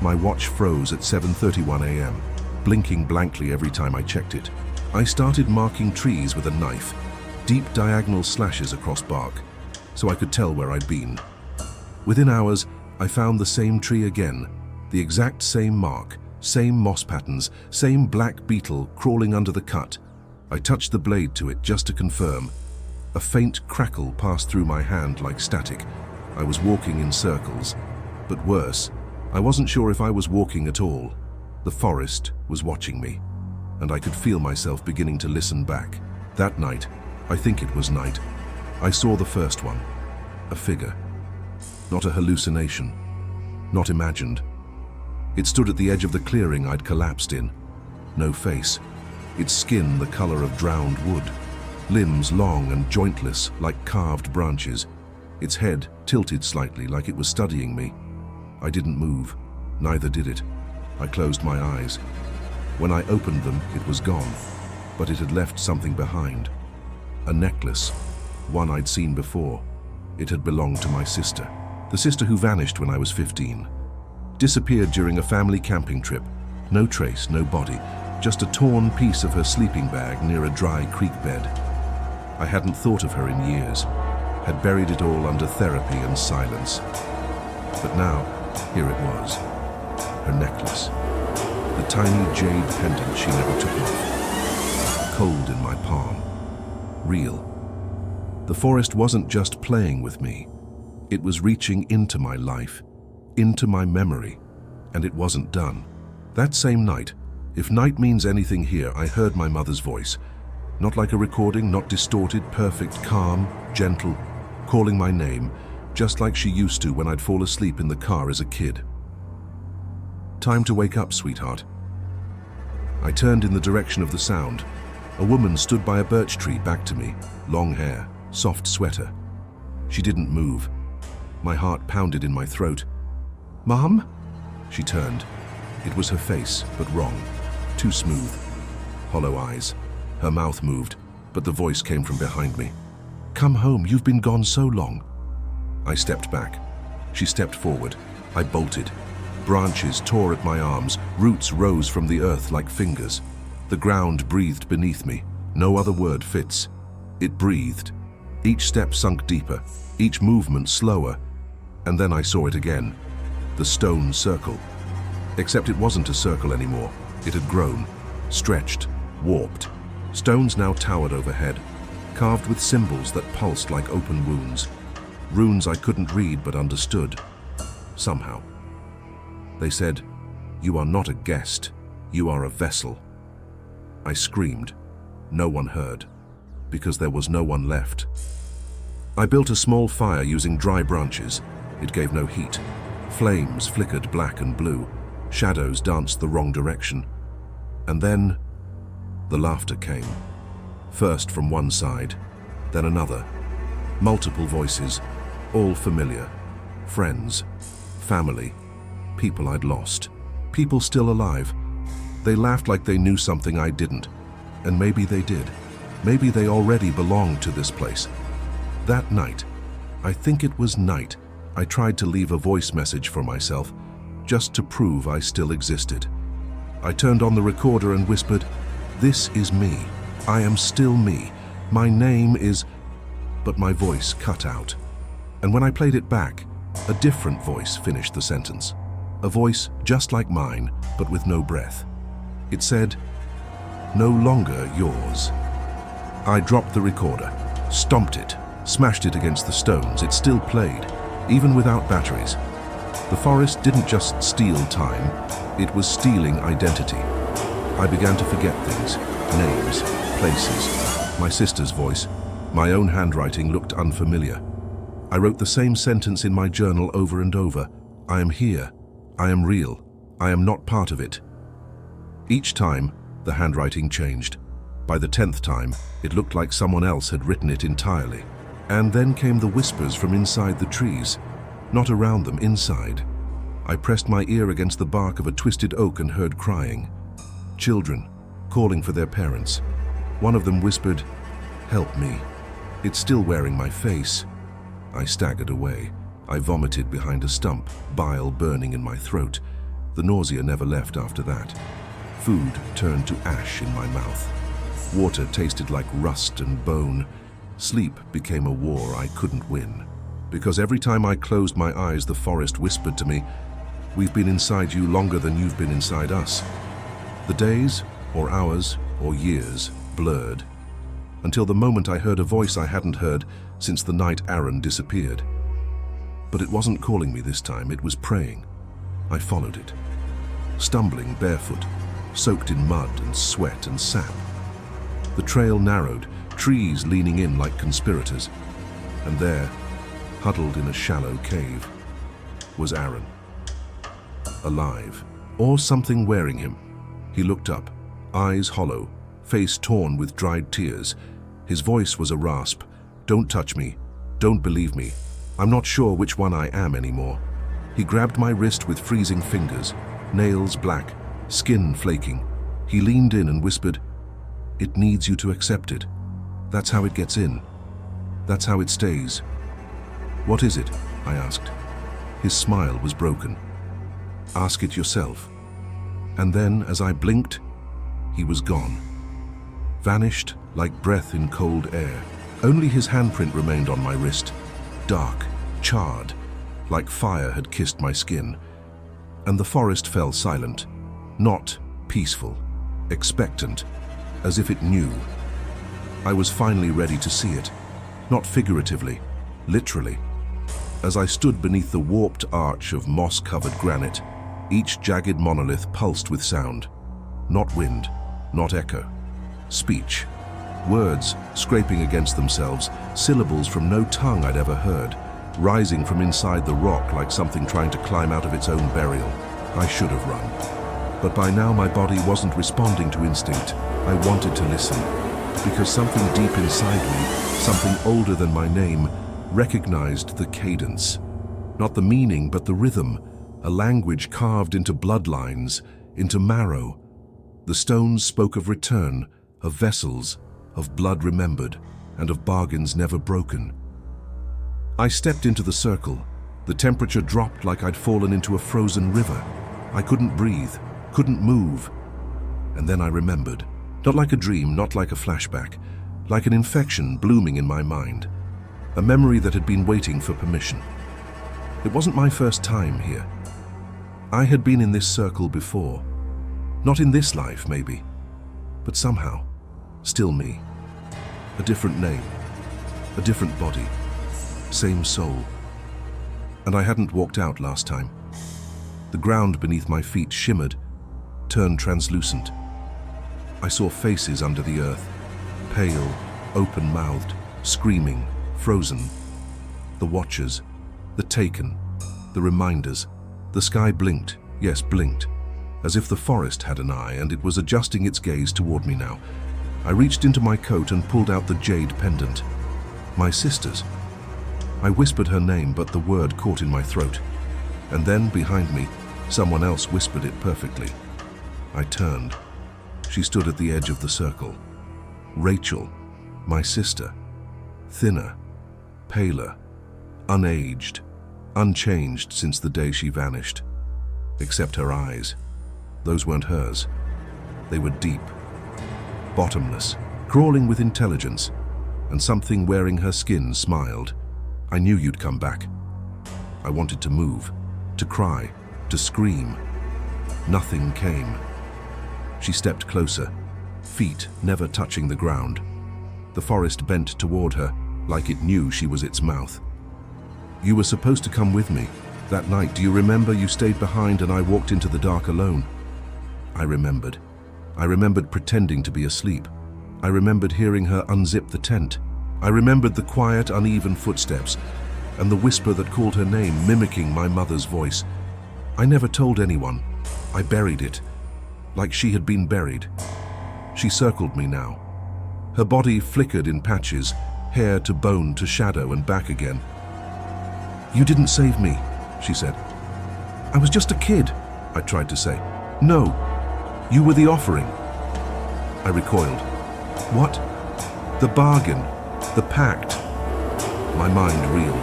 My watch froze at 7:31 a.m., blinking blankly every time I checked it. I started marking trees with a knife, deep diagonal slashes across bark, so I could tell where I'd been. Within hours, I found the same tree again, the exact same mark, same moss patterns, same black beetle crawling under the cut. I touched the blade to it just to confirm. A faint crackle passed through my hand like static. I was walking in circles. But worse, I wasn't sure if I was walking at all. The forest was watching me, and I could feel myself beginning to listen back. That night, I think it was night, I saw the first one. A figure. Not a hallucination. Not imagined. It stood at the edge of the clearing I'd collapsed in. No face. Its skin the color of drowned wood. Limbs long and jointless like carved branches. Its head tilted slightly like it was studying me. I didn't move. Neither did it. I closed my eyes. When I opened them, it was gone, but it had left something behind. A necklace, one I'd seen before. It had belonged to my sister, the sister who vanished when I was 15. Disappeared during a family camping trip. No trace, no body, just a torn piece of her sleeping bag near a dry creek bed. I hadn't thought of her in years, had buried it all under therapy and silence. But now, here it was, her necklace. The tiny jade pendant she never took off. Cold in my palm. Real. The forest wasn't just playing with me. It was reaching into my life, into my memory, and it wasn't done. That same night, if night means anything here, I heard my mother's voice. Not like a recording, not distorted, perfect, calm, gentle, calling my name, just like she used to when I'd fall asleep in the car as a kid. Time to wake up, sweetheart. I turned in the direction of the sound. A woman stood by a birch tree back to me, long hair, soft sweater. She didn't move. My heart pounded in my throat. "Mom?" She turned. It was her face, but wrong. Too smooth. Hollow eyes. Her mouth moved, but the voice came from behind me. "Come home, you've been gone so long." I stepped back. She stepped forward. I bolted. Branches tore at my arms, roots rose from the earth like fingers. The ground breathed beneath me. No other word fits. It breathed. Each step sunk deeper, each movement slower, and then I saw it again. The stone circle. Except it wasn't a circle anymore. It had grown, stretched, warped. Stones now towered overhead, carved with symbols that pulsed like open wounds. runes I couldn't read but understood, somehow. They said, "You are not a guest, you are a vessel." I screamed. No one heard, because there was no one left. I built a small fire using dry branches. It gave no heat. Flames flickered black and blue. Shadows danced the wrong direction. And then, the laughter came. First from one side, then another. Multiple voices, all familiar. Friends, family, people I'd lost. People still alive. They laughed like they knew something I didn't. And maybe they did. Maybe they already belonged to this place. That night, I think it was night, I tried to leave a voice message for myself, just to prove I still existed. I turned on the recorder and whispered, "This is me. I am still me. My name is..." But my voice cut out. And when I played it back, a different voice finished the sentence. A voice just like mine, but with no breath. It said, "No longer yours." I dropped the recorder, stomped it, smashed it against the stones. It still played, even without batteries. The forest didn't just steal time, it was stealing identity. I began to forget things, names, places. My sister's voice, my own handwriting looked unfamiliar. I wrote the same sentence in my journal over and over. I am here. I am real. I am not part of it. Each time, the handwriting changed. By the 10th time, it looked like someone else had written it entirely. And then came the whispers from inside the trees. Not around them, inside. I pressed my ear against the bark of a twisted oak and heard crying. Children, calling for their parents. One of them whispered, "Help me." It's still wearing my face. I staggered away. I vomited behind a stump, bile burning in my throat. The nausea never left after that. Food turned to ash in my mouth. Water tasted like rust and bone. Sleep became a war I couldn't win. Because every time I closed my eyes, the forest whispered to me, "We've been inside you longer than you've been inside us." The days, or hours, or years blurred, until the moment I heard a voice I hadn't heard since the night Aaron disappeared. But it wasn't calling me this time, it was praying. I followed it, stumbling barefoot, soaked in mud and sweat and sap. The trail narrowed, trees leaning in like conspirators, and there, huddled in a shallow cave, was Aaron. Alive, or something wearing him. He looked up, eyes hollow, face torn with dried tears. His voice was a rasp. "Don't touch me. Don't believe me. I'm not sure which one I am anymore." He grabbed my wrist with freezing fingers, nails black, skin flaking. He leaned in and whispered, "It needs you to accept it. That's how it gets in. That's how it stays." "What is it?" I asked. His smile was broken. "Ask it yourself." And then, as I blinked, he was gone. Vanished like breath in cold air. Only his handprint remained on my wrist, dark, charred, like fire had kissed my skin. And the forest fell silent, not peaceful, expectant, as if it knew. I was finally ready to see it, not figuratively, literally. As I stood beneath the warped arch of moss-covered granite, each jagged monolith pulsed with sound. Not wind, not echo. Speech. Words scraping against themselves, syllables from no tongue I'd ever heard, rising from inside the rock like something trying to climb out of its own burial. I should have run. But by now my body wasn't responding to instinct. I wanted to listen. Because something deep inside me, something older than my name, recognized the cadence. Not the meaning, but the rhythm. A language carved into bloodlines, into marrow. The stones spoke of return, of vessels, of blood remembered, and of bargains never broken. I stepped into the circle. The temperature dropped like I'd fallen into a frozen river. I couldn't breathe, couldn't move. And then I remembered. Not like a dream, not like a flashback, like an infection blooming in my mind. A memory that had been waiting for permission. It wasn't my first time here. I had been in this circle before. Not in this life, maybe, but somehow, still me. A different name, a different body. same soul. And I hadn't walked out last time. The ground beneath my feet shimmered, turned translucent. I saw faces under the earth, pale, open-mouthed, screaming, frozen. The watchers, the taken, the reminders. The sky blinked, yes, blinked, as if the forest had an eye and it was adjusting its gaze toward me now. I reached into my coat and pulled out the jade pendant. My sister's. I whispered her name, but the word caught in my throat. And then, behind me, someone else whispered it perfectly. I turned. She stood at the edge of the circle. Rachel, my sister. Thinner, paler, unaged, unchanged since the day she vanished. Except her eyes. Those weren't hers. They were deep, bottomless, crawling with intelligence, and something wearing her skin smiled. I knew you'd come back. I wanted to move, to cry, to scream. Nothing came. She stepped closer, feet never touching the ground. The forest bent toward her, like it knew she was its mouth. You were supposed to come with me. That night, do you remember? You stayed behind and I walked into the dark alone. I remembered. I remembered pretending to be asleep. I remembered hearing her unzip the tent. I remembered the quiet, uneven footsteps and the whisper that called her name, mimicking my mother's voice. I never told anyone. I buried it, like she had been buried. She circled me now. Her body flickered in patches, hair to bone to shadow and back again. You didn't save me, she said. I was just a kid, I tried to say. No, you were the offering. I recoiled. What? The bargain, the pact. My mind reeled.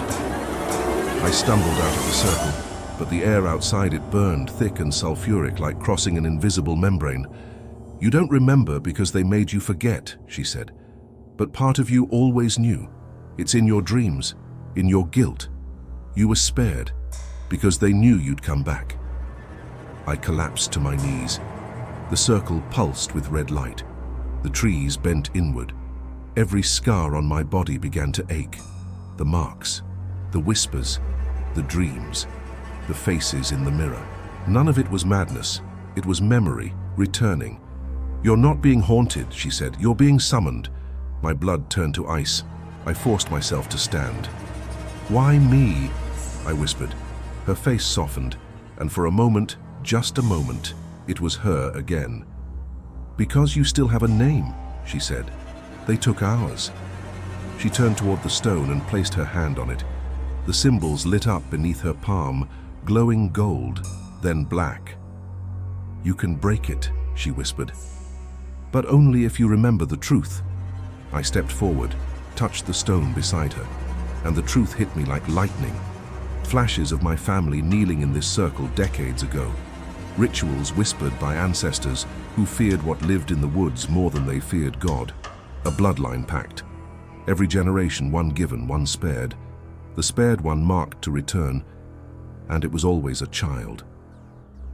I stumbled out of the circle, but the air outside it burned thick and sulfuric, like crossing an invisible membrane. You don't remember because they made you forget, she said. But part of you always knew. It's in your dreams, in your guilt. You were spared because they knew you'd come back. I collapsed to my knees. The circle pulsed with red light. The trees bent inward. Every scar on my body began to ache. The marks, the whispers, the dreams, the faces in the mirror. None of it was madness. It was memory, returning. You're not being haunted, she said. You're being summoned. My blood turned to ice. I forced myself to stand. Why me? I whispered. Her face softened, and for a moment, just a moment, it was her again. Because you still have a name, she said. They took ours. She turned toward the stone and placed her hand on it. The symbols lit up beneath her palm, glowing gold, then black. You can break it, she whispered. But only if you remember the truth. I stepped forward, touched the stone beside her, and the truth hit me like lightning. Flashes of my family kneeling in this circle decades ago. Rituals whispered by ancestors who feared what lived in the woods more than they feared God. A bloodline pact. Every generation, one given, one spared. The spared one marked to return, and it was always a child.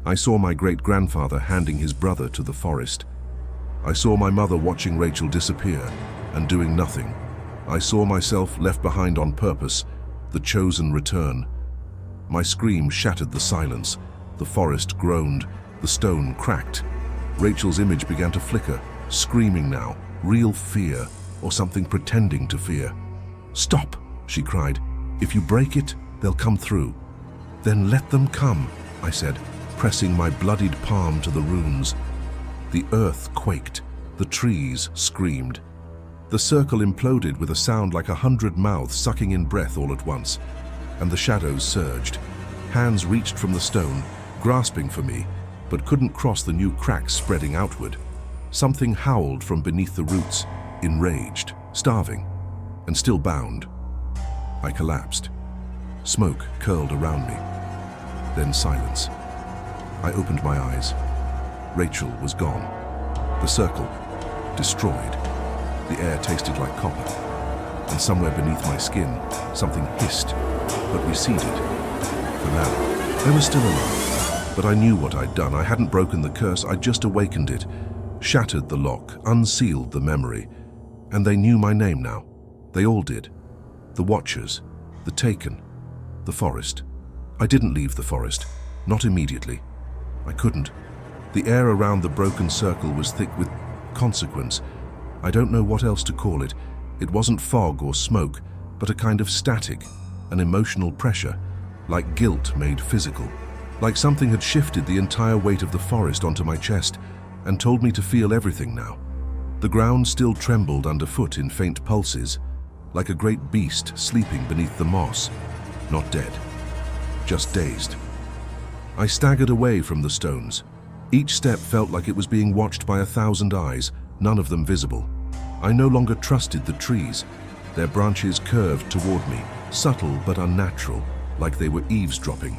I saw my great-grandfather handing his brother to the forest. I saw my mother watching Rachel disappear and doing nothing. I saw myself left behind on purpose, the chosen return. My scream shattered the silence. The forest groaned, the stone cracked. Rachel's image began to flicker, screaming now, real fear, or something pretending to fear. Stop, she cried. If you break it, they'll come through. Then let them come, I said, pressing my bloodied palm to the runes. The earth quaked, the trees screamed. The circle imploded with a sound like 100 mouths sucking in breath all at once, and the shadows surged. Hands reached from the stone, grasping for me, but couldn't cross the new cracks spreading outward. Something howled from beneath the roots, enraged, starving, and still bound. I collapsed. Smoke curled around me. Then silence. I opened my eyes. Rachel was gone. The circle, destroyed. The air tasted like copper. And somewhere beneath my skin, something hissed, but receded. For now, I was still alive. But I knew what I'd done. I hadn't broken the curse, I'd just awakened it, shattered the lock, unsealed the memory. And they knew my name now. They all did. The Watchers, The taken. The forest. I didn't leave the forest. Not immediately. I couldn't. The air around the broken circle was thick with consequence. I don't know what else to call it. It wasn't fog or smoke, but a kind of static, an emotional pressure, like guilt made physical. Like something had shifted the entire weight of the forest onto my chest and told me to feel everything now. The ground still trembled underfoot in faint pulses, like a great beast sleeping beneath the moss, not dead, just dazed. I staggered away from the stones. Each step felt like it was being watched by 1,000 eyes, none of them visible. I no longer trusted the trees. Their branches curved toward me, subtle but unnatural, like they were eavesdropping,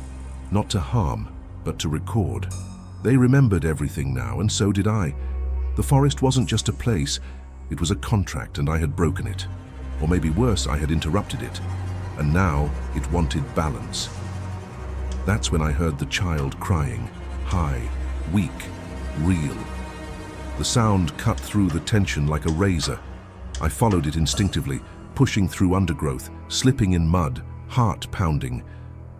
not to harm, but to record. They remembered everything now, and so did I. The forest wasn't just a place, it was a contract, and I had broken it. Or maybe worse, I had interrupted it. And now it wanted balance. That's when I heard the child crying, high, weak, real. The sound cut through the tension like a razor. I followed it instinctively, pushing through undergrowth, slipping in mud, heart pounding.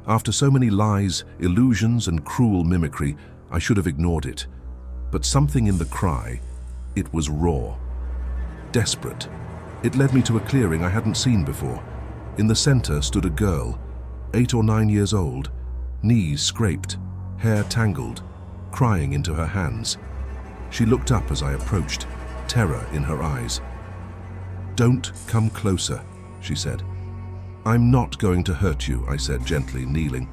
After so many lies, illusions, and cruel mimicry, I should have ignored it. But something in the cry, it was raw, desperate. It led me to a clearing I hadn't seen before. In the center stood a girl, 8 or 9 years old, knees scraped, hair tangled, crying into her hands. She looked up as I approached, terror in her eyes. "Don't come closer," she said. "I'm not going to hurt you," I said gently, kneeling.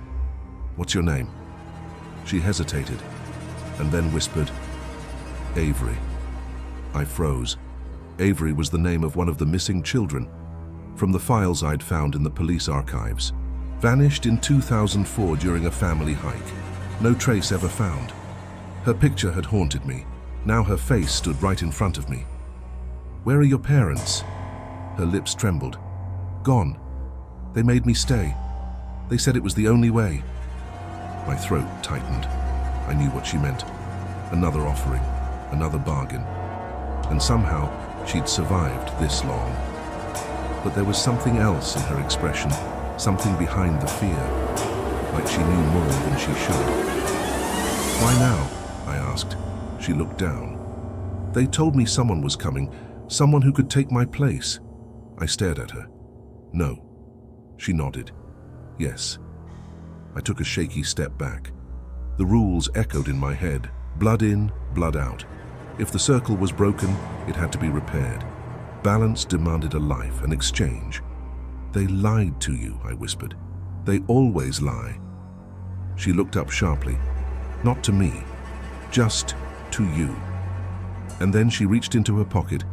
"What's your name?" She hesitated, and then whispered, "Avery." I froze. Avery was the name of one of the missing children, from the files I'd found in the police archives. Vanished in 2004 during a family hike. No trace ever found. Her picture had haunted me. Now her face stood right in front of me. "Where are your parents?" Her lips trembled. "Gone. They made me stay. They said it was the only way." My throat tightened. I knew what she meant. Another offering, another bargain. And somehow, she'd survived this long. But there was something else in her expression, something behind the fear, like she knew more than she should. "Why now?" I asked. She looked down. "They told me someone was coming, someone who could take my place." I stared at her. "No." She nodded. "Yes." I took a shaky step back. The rules echoed in my head. Blood in, blood out. If the circle was broken, it had to be repaired. Balance demanded a life, an exchange. "They lied to you," I whispered. "They always lie." She looked up sharply. "Not to me, just to you." And then she reached into her pocket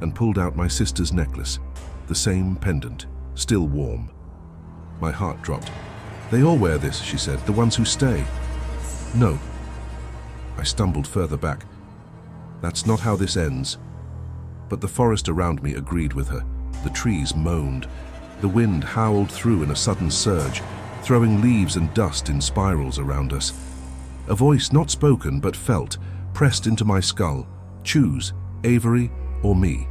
and pulled out my sister's necklace, the same pendant, still warm. My heart dropped. "They all wear this," she said, "the ones who stay." "No." I stumbled further back. "That's not how this ends." But the forest around me agreed with her. The trees moaned. The wind howled through in a sudden surge, throwing leaves and dust in spirals around us. A voice not spoken but felt pressed into my skull. "Choose, Avery or me.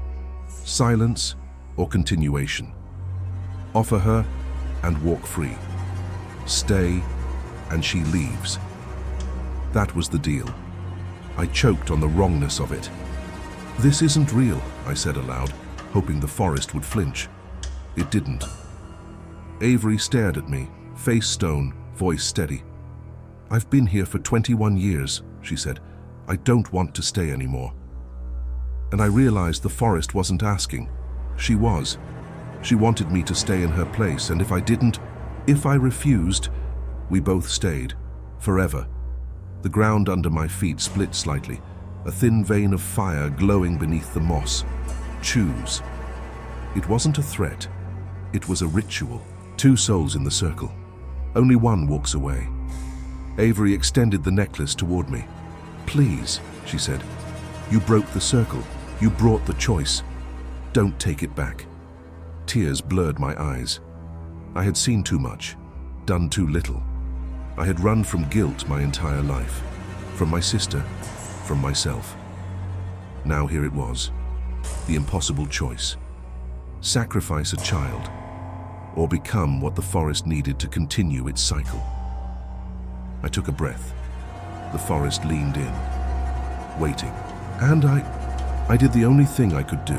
Silence or continuation. Offer her and walk free. Stay and she leaves." That was the deal. I choked on the wrongness of it. "This isn't real," I said aloud, hoping the forest would flinch. It didn't. Avery stared at me, face stone, voice steady. "I've been here for 21 years, she said. "I don't want to stay anymore." And I realized the forest wasn't asking. She was. She wanted me to stay in her place, and if I didn't, if I refused, we both stayed, forever. The ground under my feet split slightly, a thin vein of fire glowing beneath the moss. Choose. It wasn't a threat. It was a ritual. 2 souls in the circle. Only one walks away. Avery extended the necklace toward me. "Please," she said. "You broke the circle. You brought the choice. Don't take it back." Tears blurred my eyes. I had seen too much, done too little. I had run from guilt my entire life, from my sister, from myself. Now here it was, the impossible choice. Sacrifice a child, or become what the forest needed to continue its cycle. I took a breath. The forest leaned in, waiting. And I did the only thing I could do.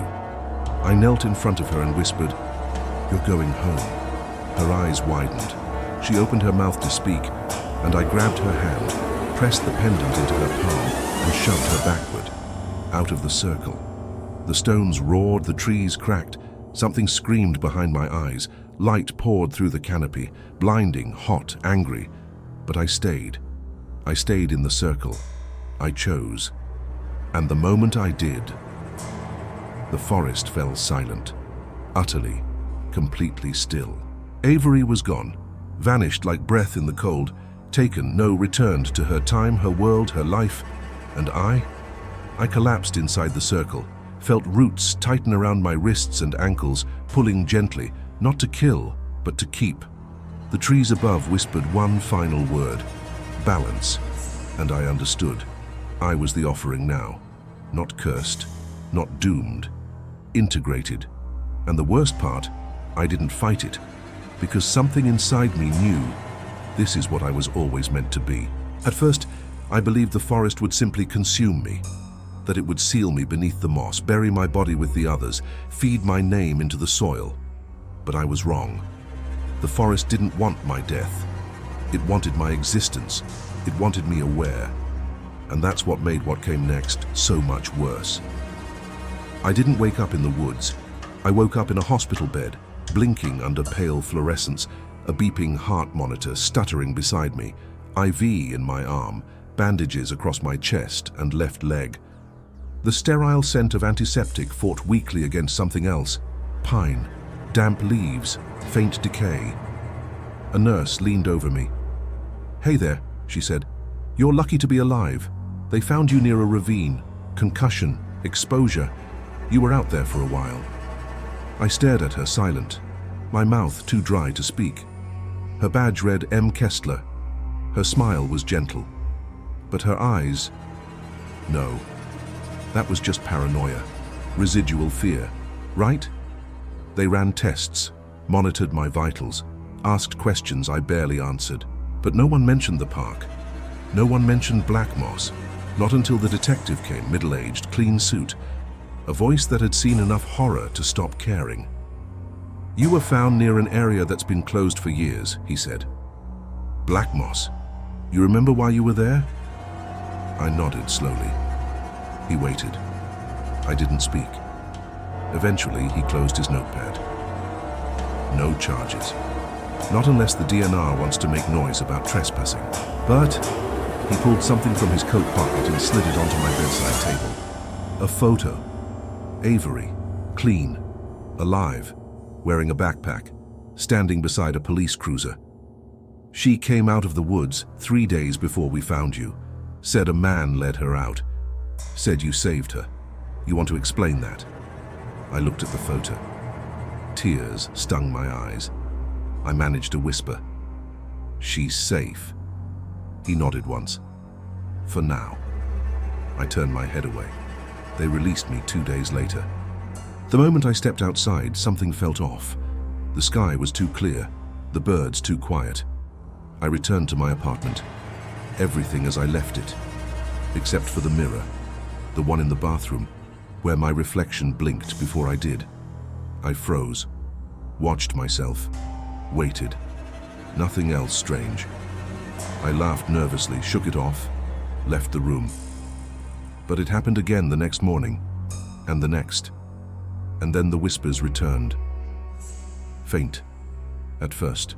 I knelt in front of her and whispered, "You're going home." Her eyes widened. She opened her mouth to speak, and I grabbed her hand, pressed the pendant into her palm, and shoved her backward, out of the circle. The stones roared, the trees cracked. Something screamed behind my eyes. Light poured through the canopy, blinding, hot, angry. But I stayed. I stayed in the circle. I chose. And the moment I did, the forest fell silent, utterly, completely still. Avery was gone, vanished like breath in the cold, taken, returned to her time, her world, her life. And I collapsed inside the circle, felt roots tighten around my wrists and ankles, pulling gently, not to kill, but to keep. The trees above whispered one final word, balance, and I understood. I was the offering now, not cursed, not doomed, integrated. And the worst part, I didn't fight it, because something inside me knew this is what I was always meant to be. At first, I believed the forest would simply consume me, that it would seal me beneath the moss, bury my body with the others, feed my name into the soil. But I was wrong. The forest didn't want my death. It wanted my existence. It wanted me aware. And that's what made what came next so much worse. I didn't wake up in the woods. I woke up in a hospital bed, blinking under pale fluorescence, a beeping heart monitor stuttering beside me, IV in my arm, bandages across my chest and left leg. The sterile scent of antiseptic fought weakly against something else, pine, damp leaves, faint decay. A nurse leaned over me. "Hey there," she said. "You're lucky to be alive. They found you near a ravine, concussion, exposure. You were out there for a while." I stared at her silent, my mouth too dry to speak. Her badge read M. Kestler. Her smile was gentle. But her eyes, no. That was just paranoia, residual fear, right? They ran tests, monitored my vitals, asked questions I barely answered. But no one mentioned the park. No one mentioned Black Moss. Not until the detective came, middle-aged, clean suit. A voice that had seen enough horror to stop caring. "You were found near an area that's been closed for years," he said. "Black Moss. You remember why you were there?" I nodded slowly. He waited. I didn't speak. Eventually, he closed his notepad. "No charges. Not unless the DNR wants to make noise about trespassing." But he pulled something from his coat pocket and slid it onto my bedside table. A photo. Avery, clean, alive, wearing a backpack, standing beside a police cruiser. "She came out of the woods 3 days before we found you. Said a man led her out. Said you saved her. You want to explain that?" I looked at the photo. Tears stung my eyes. I managed a whisper. "She's safe." He nodded once. "For now." I turned my head away. They released me 2 days later. The moment I stepped outside, something felt off. The sky was too clear, the birds too quiet. I returned to my apartment. Everything as I left it, except for the mirror, the one in the bathroom, where my reflection blinked before I did. I froze, watched myself, waited. Nothing else strange. I laughed nervously, shook it off, left the room. But it happened again the next morning, and the next. And then the whispers returned. Faint, at first.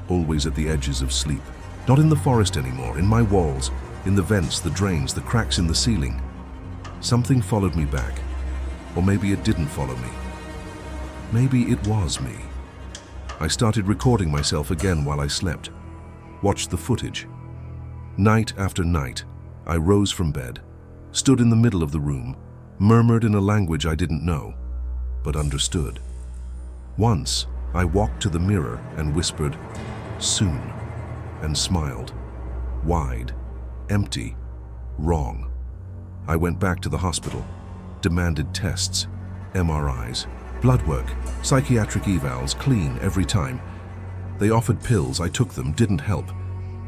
Always at the edges of sleep. Not in the forest anymore, in my walls, in the vents, the drains, the cracks in the ceiling. Something followed me back. Or maybe it didn't follow me. Maybe it was me. I started recording myself again while I slept. Watched the footage. Night after night, I rose from bed, stood in the middle of the room, murmured in a language I didn't know, but understood. Once, I walked to the mirror and whispered, "Soon," and smiled. Wide, empty, wrong. I went back to the hospital, demanded tests, MRIs, Blood work, psychiatric evals, clean every time. They offered pills, I took them, didn't help.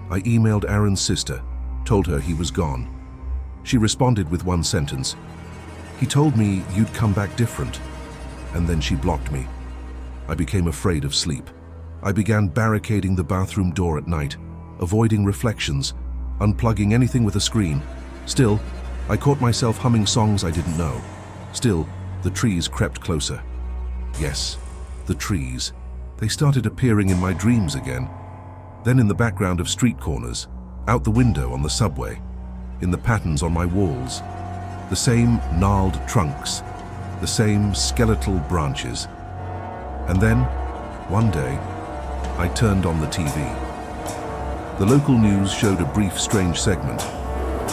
I emailed Aaron's sister, told her he was gone. She responded with one sentence. He told me you'd come back different. And then she blocked me. I became afraid of sleep. I began barricading the bathroom door at night, avoiding reflections, unplugging anything with a screen. Still, I caught myself humming songs I didn't know. Still, the trees crept closer. Yes, the trees. They started appearing in my dreams again. Then in the background of street corners, out the window on the subway, in the patterns on my walls. The same gnarled trunks, the same skeletal branches. And then, one day, I turned on the TV. The local news showed a brief, strange segment.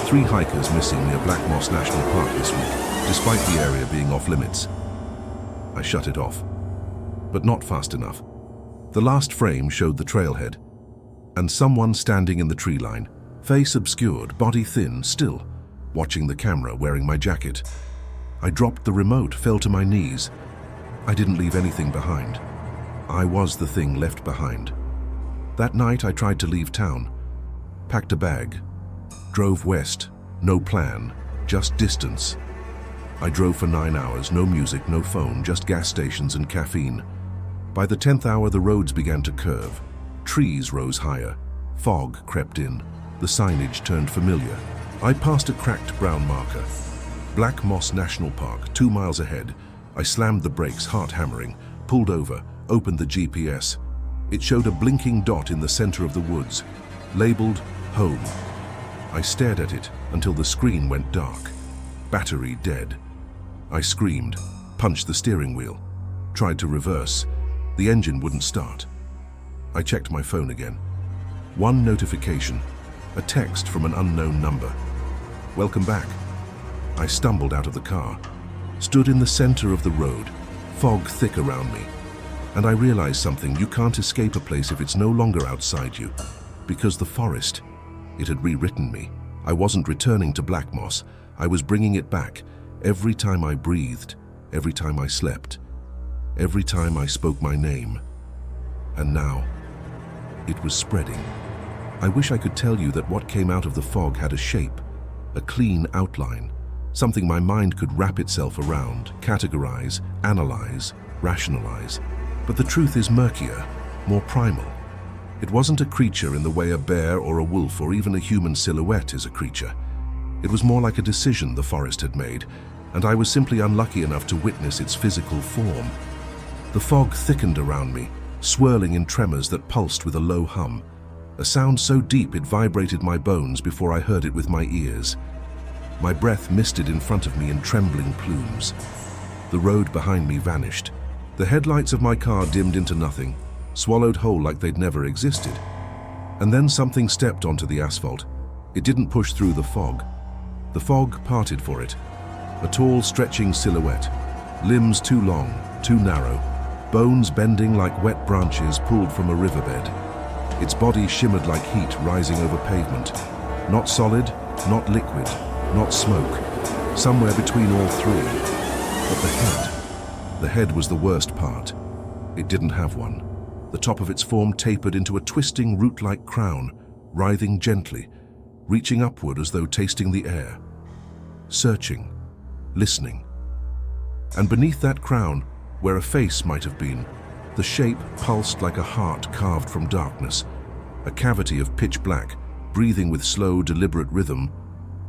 3 hikers missing near Black Moss National Park this week, despite the area being off limits. I shut it off, but not fast enough. The last frame showed the trailhead, and someone standing in the tree line, face obscured, body thin, still, watching the camera, wearing my jacket. I dropped the remote, fell to my knees. I didn't leave anything behind. I was the thing left behind. That night I tried to leave town, packed a bag, drove west, no plan, just distance. I drove for 9 hours, no music, no phone, just gas stations and caffeine. By the 10th hour the roads began to curve. Trees rose higher, fog crept in, the signage turned familiar. I passed a cracked brown marker. Black Moss National Park, 2 miles ahead. I slammed the brakes, heart hammering, pulled over, opened the GPS. It showed a blinking dot in the center of the woods, labeled home. I stared at it until the screen went dark. Battery dead. I screamed, punched the steering wheel, tried to reverse. The engine wouldn't start. I checked my phone again. One notification, a text from an unknown number. Welcome back. I stumbled out of the car, stood in the center of the road, fog thick around me. And I realized something: you can't escape a place if it's no longer outside you. Because the forest, it had rewritten me. I wasn't returning to Black Moss. I was bringing it back. Every time I breathed, every time I slept, every time I spoke my name. And now, it was spreading. I wish I could tell you that what came out of the fog had a shape, a clean outline, something my mind could wrap itself around, categorize, analyze, rationalize. But the truth is murkier, more primal. It wasn't a creature in the way a bear or a wolf or even a human silhouette is a creature. It was more like a decision the forest had made, and I was simply unlucky enough to witness its physical form. The fog thickened around me, swirling in tremors that pulsed with a low hum, a sound so deep it vibrated my bones before I heard it with my ears. My breath misted in front of me in trembling plumes. The road behind me vanished. The headlights of my car dimmed into nothing, swallowed whole like they'd never existed. And then something stepped onto the asphalt. It didn't push through the fog. The fog parted for it. A tall, stretching silhouette, limbs too long, too narrow, bones bending like wet branches pulled from a riverbed. Its body shimmered like heat rising over pavement. Not solid, not liquid, not smoke. Somewhere between all three. But the head was the worst part. It didn't have one. The top of its form tapered into a twisting root-like crown, writhing gently, reaching upward as though tasting the air. Searching, listening. And beneath that crown, where a face might have been, the shape pulsed like a heart carved from darkness, a cavity of pitch black, breathing with slow, deliberate rhythm.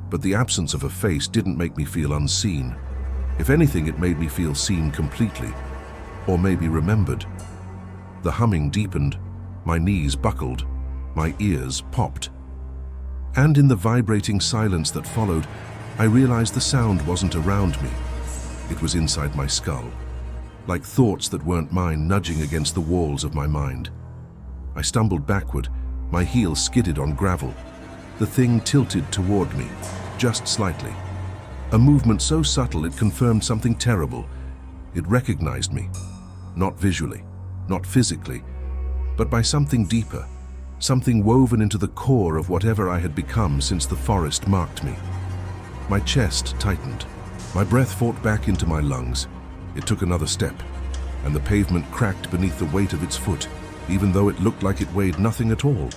But the absence of a face didn't make me feel unseen. If anything, it made me feel seen completely, or maybe remembered. The humming deepened, my knees buckled, my ears popped. And in the vibrating silence that followed, I realized the sound wasn't around me. It was inside my skull, like thoughts that weren't mine nudging against the walls of my mind. I stumbled backward, my heel skidded on gravel. The thing tilted toward me, just slightly. A movement so subtle it confirmed something terrible. It recognized me, not visually, not physically, but by something deeper, something woven into the core of whatever I had become since the forest marked me. My chest tightened. My breath fought back into my lungs. It took another step, and the pavement cracked beneath the weight of its foot, even though it looked like it weighed nothing at all.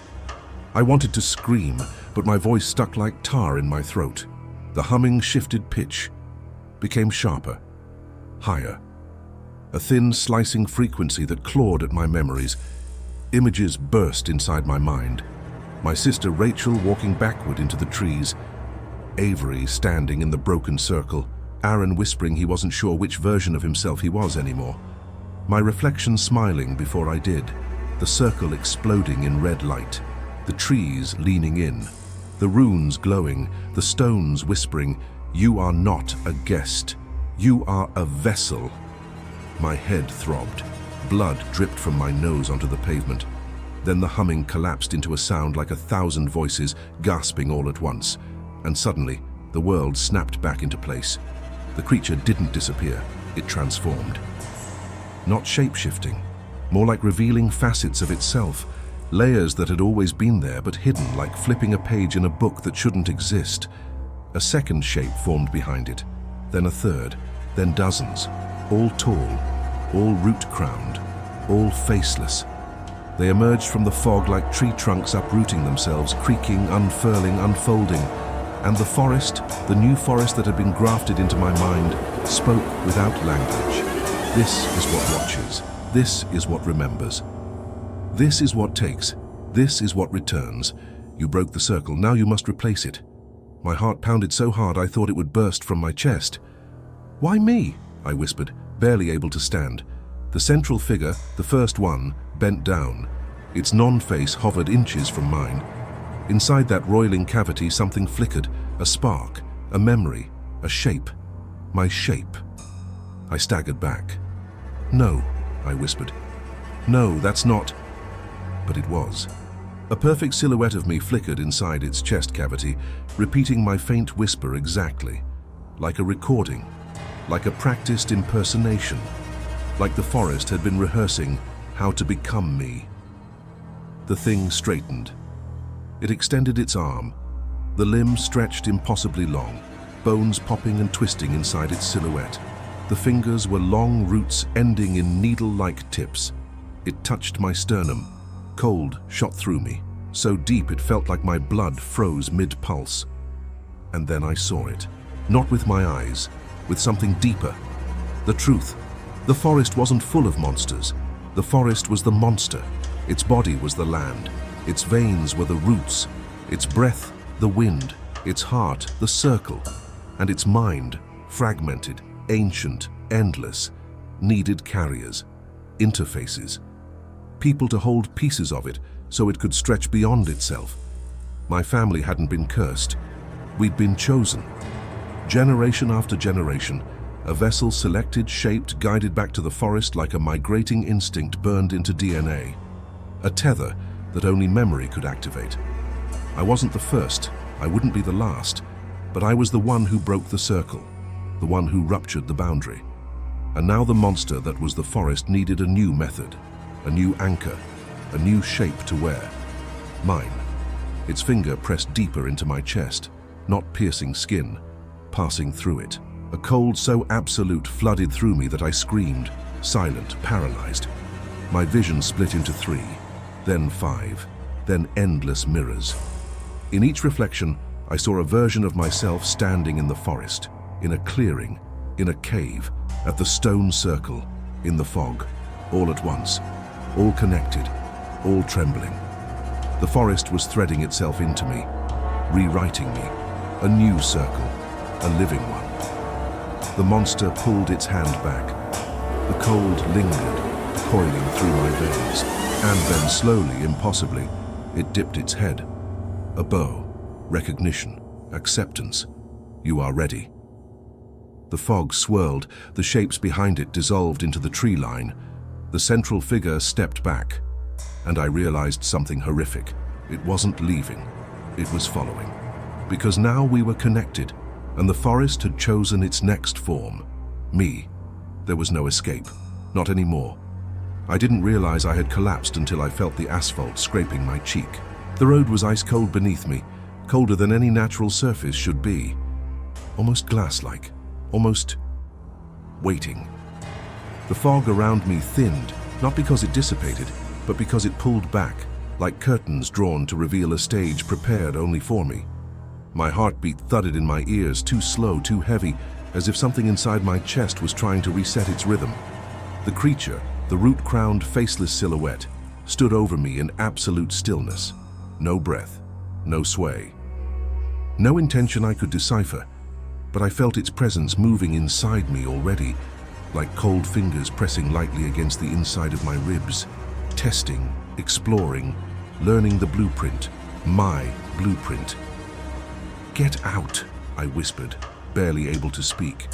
I wanted to scream, but my voice stuck like tar in my throat. The humming shifted pitch, became sharper, higher. A thin, slicing frequency that clawed at my memories. Images burst inside my mind. My sister Rachel walking backward into the trees, Avery standing in the broken circle, Aaron whispering he wasn't sure which version of himself he was anymore. My reflection smiling before I did, the circle exploding in red light, the trees leaning in, the runes glowing, the stones whispering, "You are not a guest, you are a vessel." My head throbbed. Blood dripped from my nose onto the pavement. Then the humming collapsed into a sound like 1,000 voices gasping all at once. And suddenly, the world snapped back into place. The creature didn't disappear, it transformed. Not shape-shifting, more like revealing facets of itself, layers that had always been there but hidden, like flipping a page in a book that shouldn't exist. A second shape formed behind it, then a third, then dozens, all tall, all root-crowned, all faceless. They emerged from the fog like tree trunks uprooting themselves, creaking, unfurling, unfolding. And the forest, the new forest that had been grafted into my mind, spoke without language. This is what watches. This is what remembers. This is what takes. This is what returns. You broke the circle, now you must replace it. My heart pounded so hard I thought it would burst from my chest. "Why me?" I whispered, barely able to stand. The central figure, the first one, bent down. Its non-face hovered inches from mine. Inside that roiling cavity, something flickered, a spark, a memory, a shape. My shape. I staggered back. "No," I whispered. "No, that's not..." But it was. A perfect silhouette of me flickered inside its chest cavity, repeating my faint whisper exactly. Like a recording, like a practiced impersonation, like the forest had been rehearsing how to become me. The thing straightened. It extended its arm. The limb stretched impossibly long, bones popping and twisting inside its silhouette. The fingers were long roots ending in needle-like tips. It touched my sternum. Cold shot through me, so deep it felt like my blood froze mid-pulse. And then I saw it. Not with my eyes, with something deeper. The truth. The forest wasn't full of monsters. The forest was the monster. Its body was the land. Its veins were the roots. Its breath, the wind. Its heart, the circle. And its mind, fragmented, ancient, endless, needed carriers, interfaces. People to hold pieces of it so it could stretch beyond itself. My family hadn't been cursed. We'd been chosen. Generation after generation, a vessel selected, shaped, guided back to the forest like a migrating instinct burned into DNA. A tether that only memory could activate. I wasn't the first, I wouldn't be the last, but I was the one who broke the circle, the one who ruptured the boundary. And now the monster that was the forest needed a new method, a new anchor, a new shape to wear. Mine. Its finger pressed deeper into my chest, not piercing skin, passing through it. A cold so absolute flooded through me that I screamed, silent, paralyzed. My vision split into 3, then 5, then endless mirrors. In each reflection, I saw a version of myself standing in the forest, in a clearing, in a cave, at the stone circle, in the fog, all at once, all connected, all trembling. The forest was threading itself into me, rewriting me, a new circle, a living one. The monster pulled its hand back. The cold lingered, coiling through my veins, and then slowly, impossibly, it dipped its head. A bow, recognition, acceptance. You are ready. The fog swirled, the shapes behind it dissolved into the tree line. The central figure stepped back, and I realized something horrific. It wasn't leaving, it was following. Because now we were connected, and the forest had chosen its next form. Me. There was no escape, not anymore. I didn't realize I had collapsed until I felt the asphalt scraping my cheek. The road was ice cold beneath me, colder than any natural surface should be. Almost glass-like, almost waiting. The fog around me thinned, not because it dissipated, but because it pulled back, like curtains drawn to reveal a stage prepared only for me. My heartbeat thudded in my ears, too slow, too heavy, as if something inside my chest was trying to reset its rhythm. The creature, the root-crowned, faceless silhouette, stood over me in absolute stillness. No breath, no sway. No intention I could decipher, but I felt its presence moving inside me already, like cold fingers pressing lightly against the inside of my ribs, testing, exploring, learning the blueprint, my blueprint. "Get out," I whispered, barely able to speak.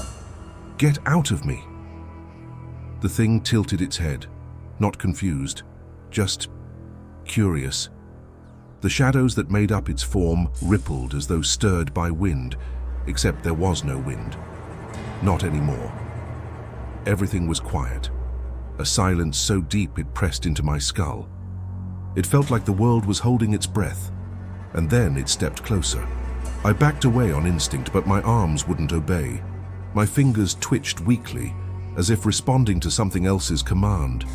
"Get out of me." The thing tilted its head, not confused, just curious. The shadows that made up its form rippled as though stirred by wind, except there was no wind. Not anymore. Everything was quiet, a silence so deep it pressed into my skull. It felt like the world was holding its breath, and then it stepped closer. I backed away on instinct, but my arms wouldn't obey. My fingers twitched weakly, as if responding to something else's command,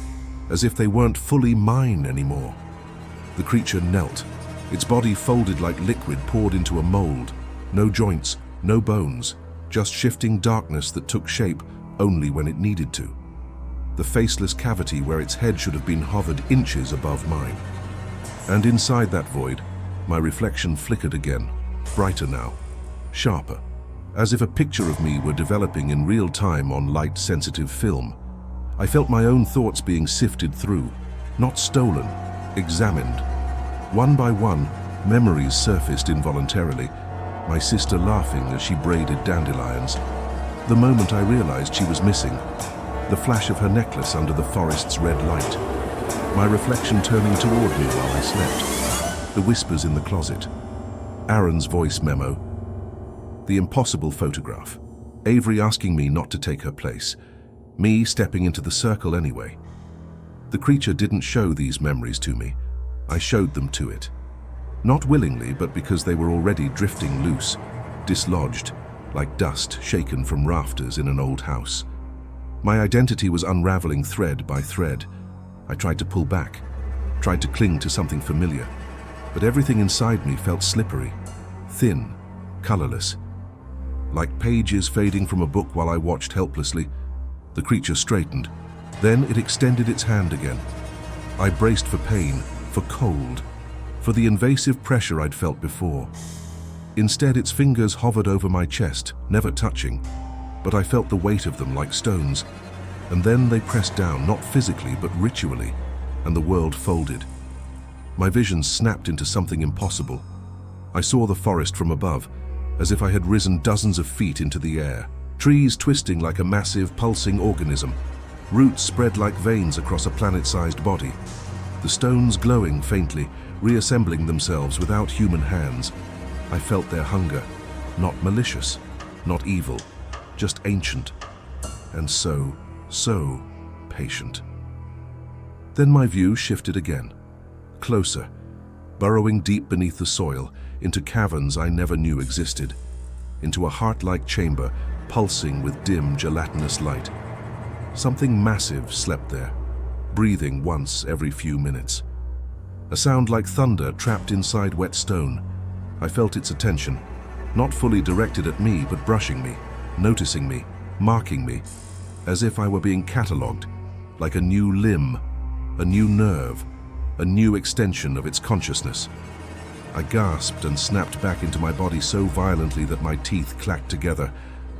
as if they weren't fully mine anymore. The creature knelt, its body folded like liquid poured into a mold. No joints, no bones, just shifting darkness that took shape only when it needed to. The faceless cavity where its head should have been hovered inches above mine. And inside that void, my reflection flickered again, brighter now, sharper, as if a picture of me were developing in real time on light-sensitive film. I felt my own thoughts being sifted through, not stolen, examined. One by one, memories surfaced involuntarily, my sister laughing as she braided dandelions. The moment I realized she was missing, the flash of her necklace under the forest's red light, my reflection turning toward me while I slept, the whispers in the closet, Aaron's voice memo, the impossible photograph, Avery asking me not to take her place, me stepping into the circle anyway. The creature didn't show these memories to me. I showed them to it. Not willingly, but because they were already drifting loose, dislodged, like dust shaken from rafters in an old house. My identity was unraveling thread by thread. I tried to pull back, tried to cling to something familiar, but everything inside me felt slippery, thin, colorless. Like pages fading from a book while I watched helplessly, the creature straightened. Then it extended its hand again. I braced for pain, for cold, for the invasive pressure I'd felt before. Instead, its fingers hovered over my chest, never touching, but I felt the weight of them like stones. And then they pressed down, not physically, but ritually, and the world folded. My vision snapped into something impossible. I saw the forest from above, as if I had risen dozens of feet into the air. Trees twisting like a massive, pulsing organism. Roots spread like veins across a planet-sized body. The stones glowing faintly, reassembling themselves without human hands. I felt their hunger, not malicious, not evil, just ancient, and so patient. Then my view shifted again, closer, burrowing deep beneath the soil, into caverns I never knew existed, into a heart-like chamber pulsing with dim, gelatinous light. Something massive slept there, breathing once every few minutes. A sound like thunder trapped inside wet stone. I felt its attention, not fully directed at me, but brushing me, noticing me, marking me, as if I were being catalogued, like a new limb, a new nerve, a new extension of its consciousness. I gasped and snapped back into my body so violently that my teeth clacked together.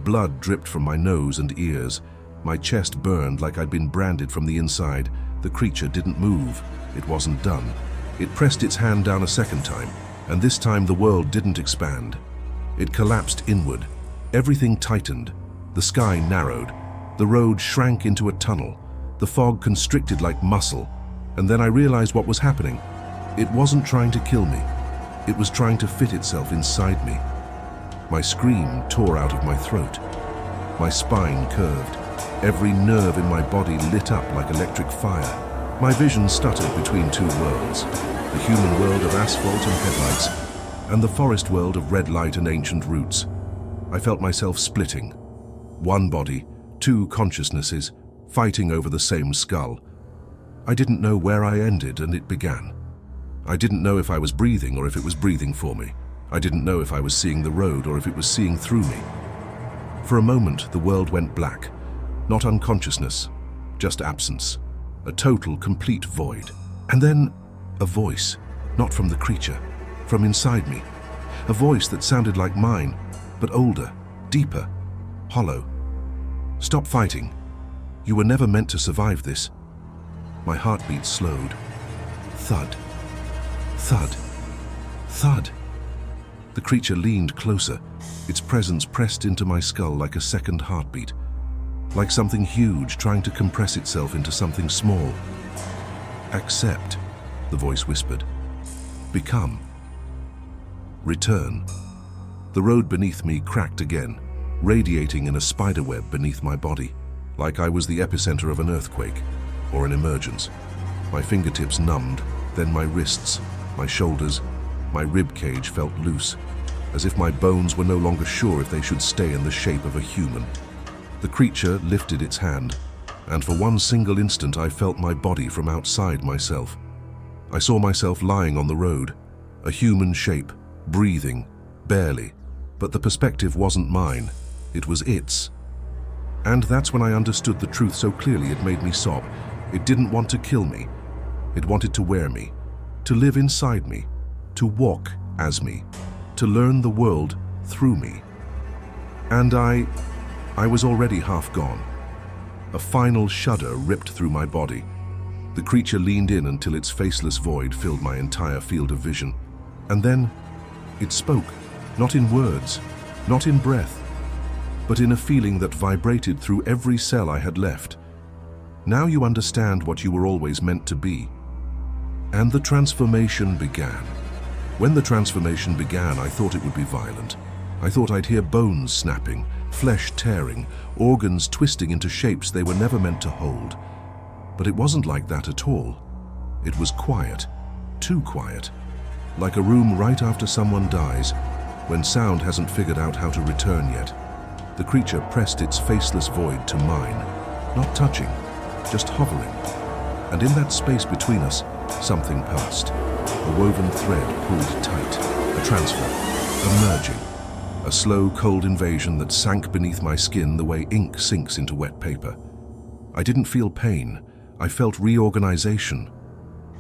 Blood dripped from my nose and ears. My chest burned like I'd been branded from the inside. The creature didn't move. It wasn't done. It pressed its hand down a second time, and this time the world didn't expand. It collapsed inward. Everything tightened. The sky narrowed. The road shrank into a tunnel. The fog constricted like muscle. And then I realized what was happening. It wasn't trying to kill me. It was trying to fit itself inside me. My scream tore out of my throat. My spine curved. Every nerve in my body lit up like electric fire. My vision stuttered between two worlds, the human world of asphalt and headlights, and the forest world of red light and ancient roots. I felt myself splitting. One body, two consciousnesses, fighting over the same skull. I didn't know where I ended and it began. I didn't know if I was breathing or if it was breathing for me. I didn't know if I was seeing the road or if it was seeing through me. For a moment, the world went black. Not unconsciousness, just absence. A total, complete void. And then, a voice, not from the creature, from inside me. A voice that sounded like mine, but older, deeper, hollow. Stop fighting. You were never meant to survive this. My heartbeat slowed. Thud. Thud. Thud. The creature leaned closer, its presence pressed into my skull like a second heartbeat, like something huge trying to compress itself into something small. Accept, the voice whispered. Become. Return. The road beneath me cracked again, radiating in a spiderweb beneath my body, like I was the epicenter of an earthquake or an emergence. My fingertips numbed, then my wrists, my shoulders, my rib cage felt loose, as if my bones were no longer sure if they should stay in the shape of a human. The creature lifted its hand, and for one single instant I felt my body from outside myself. I saw myself lying on the road, a human shape, breathing, barely, but the perspective wasn't mine, it was its. And that's when I understood the truth so clearly it made me sob. It didn't want to kill me. It wanted to wear me, to live inside me, to walk as me, to learn the world through me. And I was already half gone. A final shudder ripped through my body. The creature leaned in until its faceless void filled my entire field of vision. And then it spoke, not in words, not in breath, but in a feeling that vibrated through every cell I had left. Now you understand what you were always meant to be. And the transformation began. When the transformation began, I thought it would be violent. I thought I'd hear bones snapping, flesh tearing, organs twisting into shapes they were never meant to hold. But it wasn't like that at all. It was quiet, too quiet, like a room right after someone dies, when sound hasn't figured out how to return yet. The creature pressed its faceless void to mine, not touching, just hovering. And in that space between us, something passed. A woven thread pulled tight, a transfer, a merging, a slow, cold invasion that sank beneath my skin the way ink sinks into wet paper. I didn't feel pain, I felt reorganization.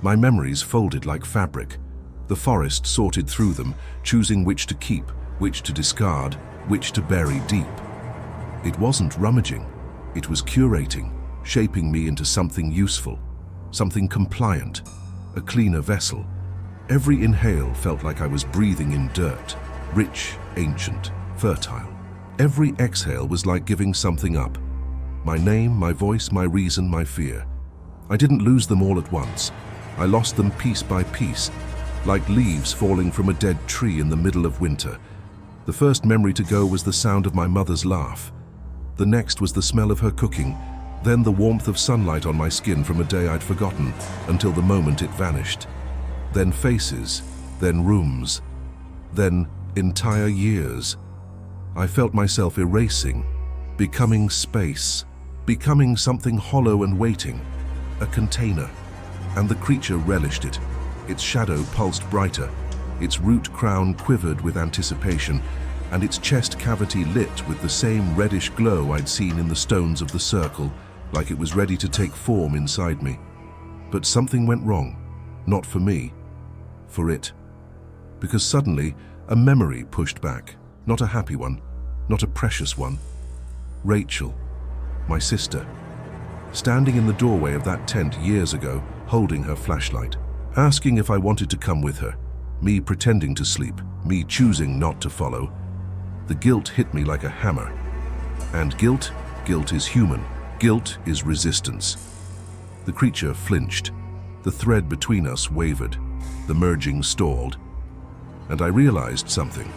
My memories folded like fabric. The forest sorted through them, choosing which to keep, which to discard, which to bury deep. It wasn't rummaging, it was curating, shaping me into something useful, something compliant, a cleaner vessel. Every inhale felt like I was breathing in dirt, rich, ancient, fertile. Every exhale was like giving something up. My name, my voice, my reason, my fear. I didn't lose them all at once. I lost them piece by piece, like leaves falling from a dead tree in the middle of winter. The first memory to go was the sound of my mother's laugh. The next was the smell of her cooking, then the warmth of sunlight on my skin from a day I'd forgotten, until the moment it vanished. Then faces, then rooms, then entire years. I felt myself erasing, becoming space, becoming something hollow and waiting, a container. And the creature relished it. Its shadow pulsed brighter, its root crown quivered with anticipation, and its chest cavity lit with the same reddish glow I'd seen in the stones of the circle, like it was ready to take form inside me. But something went wrong, not for me, for it. Because suddenly, a memory pushed back, not a happy one, not a precious one. Rachel, my sister, standing in the doorway of that tent years ago, holding her flashlight, asking if I wanted to come with her, me pretending to sleep, me choosing not to follow. The guilt hit me like a hammer. And guilt is human. Guilt is resistance. The creature flinched. The thread between us wavered. The merging stalled. And I realized something.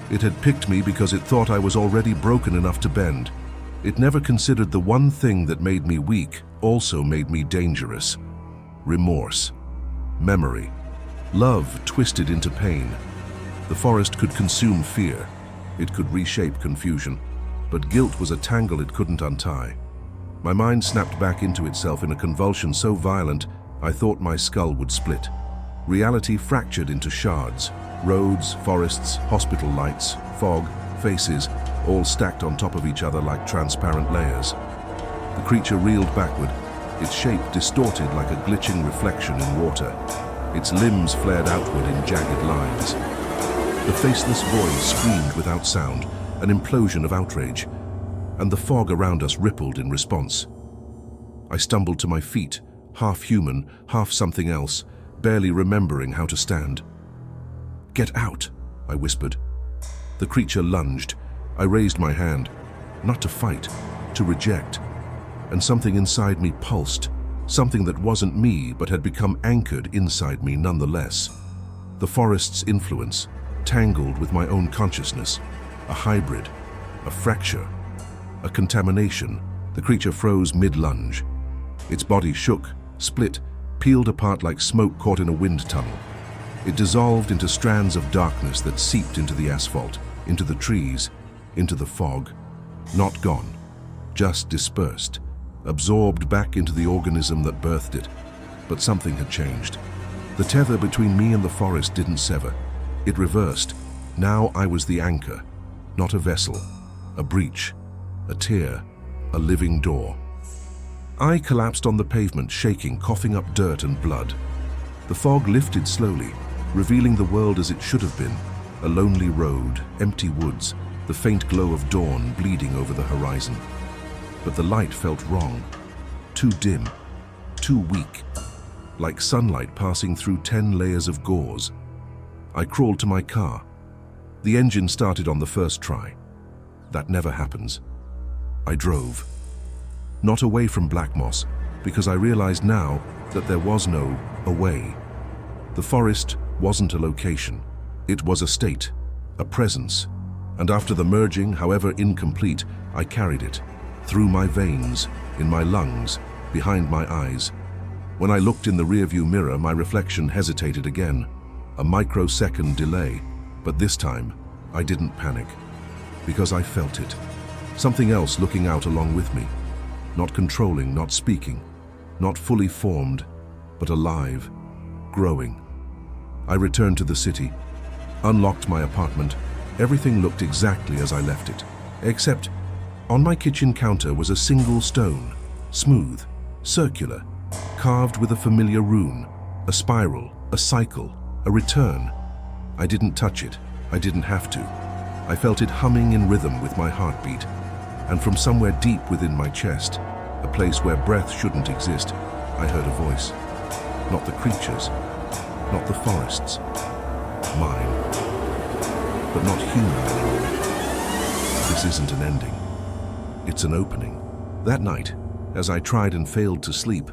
It had picked me because it thought I was already broken enough to bend. It never considered the one thing that made me weak also made me dangerous. Remorse. Memory. Love twisted into pain. The forest could consume fear. It could reshape confusion. But guilt was a tangle it couldn't untie. My mind snapped back into itself in a convulsion so violent I thought my skull would split. Reality fractured into shards. Roads, forests, hospital lights, fog, faces, all stacked on top of each other like transparent layers. The creature reeled backward, its shape distorted like a glitching reflection in water. Its limbs flared outward in jagged lines. The faceless void screamed without sound, an implosion of outrage, and the fog around us rippled in response. I stumbled to my feet, half human, half something else, barely remembering how to stand. "Get out," I whispered. The creature lunged. I raised my hand, not to fight, to reject, and something inside me pulsed, something that wasn't me but had become anchored inside me nonetheless. The forest's influence, tangled with my own consciousness, a hybrid, a fracture, a contamination. The creature froze mid-lunge. Its body shook, split, peeled apart like smoke caught in a wind tunnel. It dissolved into strands of darkness that seeped into the asphalt, into the trees, into the fog. Not gone, just dispersed, absorbed back into the organism that birthed it. But something had changed. The tether between me and the forest didn't sever. It reversed. Now I was the anchor, not a vessel, a breach, a tear, a living door. I collapsed on the pavement, shaking, coughing up dirt and blood. The fog lifted slowly, revealing the world as it should have been. A lonely road, empty woods, the faint glow of dawn bleeding over the horizon. But the light felt wrong, too dim, too weak, like sunlight passing through 10 layers of gauze. I crawled to my car. The engine started on the first try. That never happens. I drove. Not away from Black Moss, because I realized now that there was no away. The forest wasn't a location. It was a state, a presence. And after the merging, however incomplete, I carried it. Through my veins, in my lungs, behind my eyes. When I looked in the rearview mirror, my reflection hesitated again. A microsecond delay, but this time I didn't panic. Because I felt it. Something else looking out along with me. Not controlling, not speaking. Not fully formed, but alive, growing. I returned to the city, unlocked my apartment. Everything looked exactly as I left it, except on my kitchen counter was a single stone, smooth, circular, carved with a familiar rune, a spiral, a cycle, a return. I didn't touch it. I didn't have to. I felt it humming in rhythm with my heartbeat, and from somewhere deep within my chest, a place where breath shouldn't exist, I heard a voice. Not the creatures, not the forests, mine, but not human anymore. This isn't an ending. It's an opening. That night, as I tried and failed to sleep,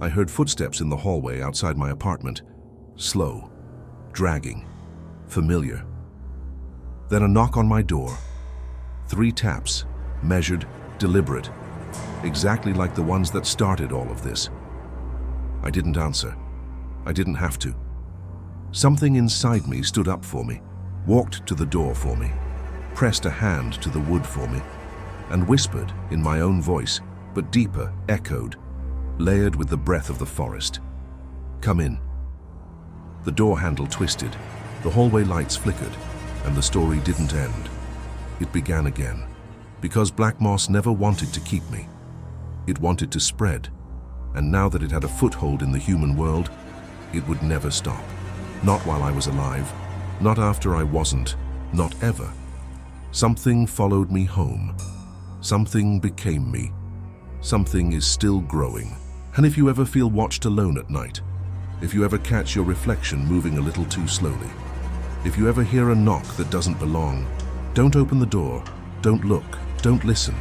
I heard footsteps in the hallway outside my apartment. Slow, dragging, familiar. Then a knock on my door. 3 taps, measured, deliberate, exactly like the ones that started all of this. I didn't answer. I didn't have to. Something inside me stood up for me, walked to the door for me, pressed a hand to the wood for me, and whispered in my own voice, but deeper, echoed, layered with the breath of the forest. "Come in." The door handle twisted, the hallway lights flickered, and the story didn't end. It began again, because Black Moss never wanted to keep me. It wanted to spread, and now that it had a foothold in the human world, it would never stop. Not while I was alive, not after I wasn't, not ever. Something followed me home. Something became me. Something is still growing. And if you ever feel watched alone at night, if you ever catch your reflection moving a little too slowly, if you ever hear a knock that doesn't belong, don't open the door, don't look, don't listen.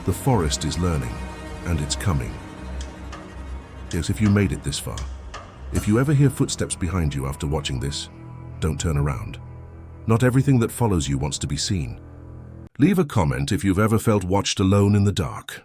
The forest is learning, and it's coming. Yes, if you made it this far, if you ever hear footsteps behind you after watching this, don't turn around. Not everything that follows you wants to be seen. Leave a comment if you've ever felt watched alone in the dark.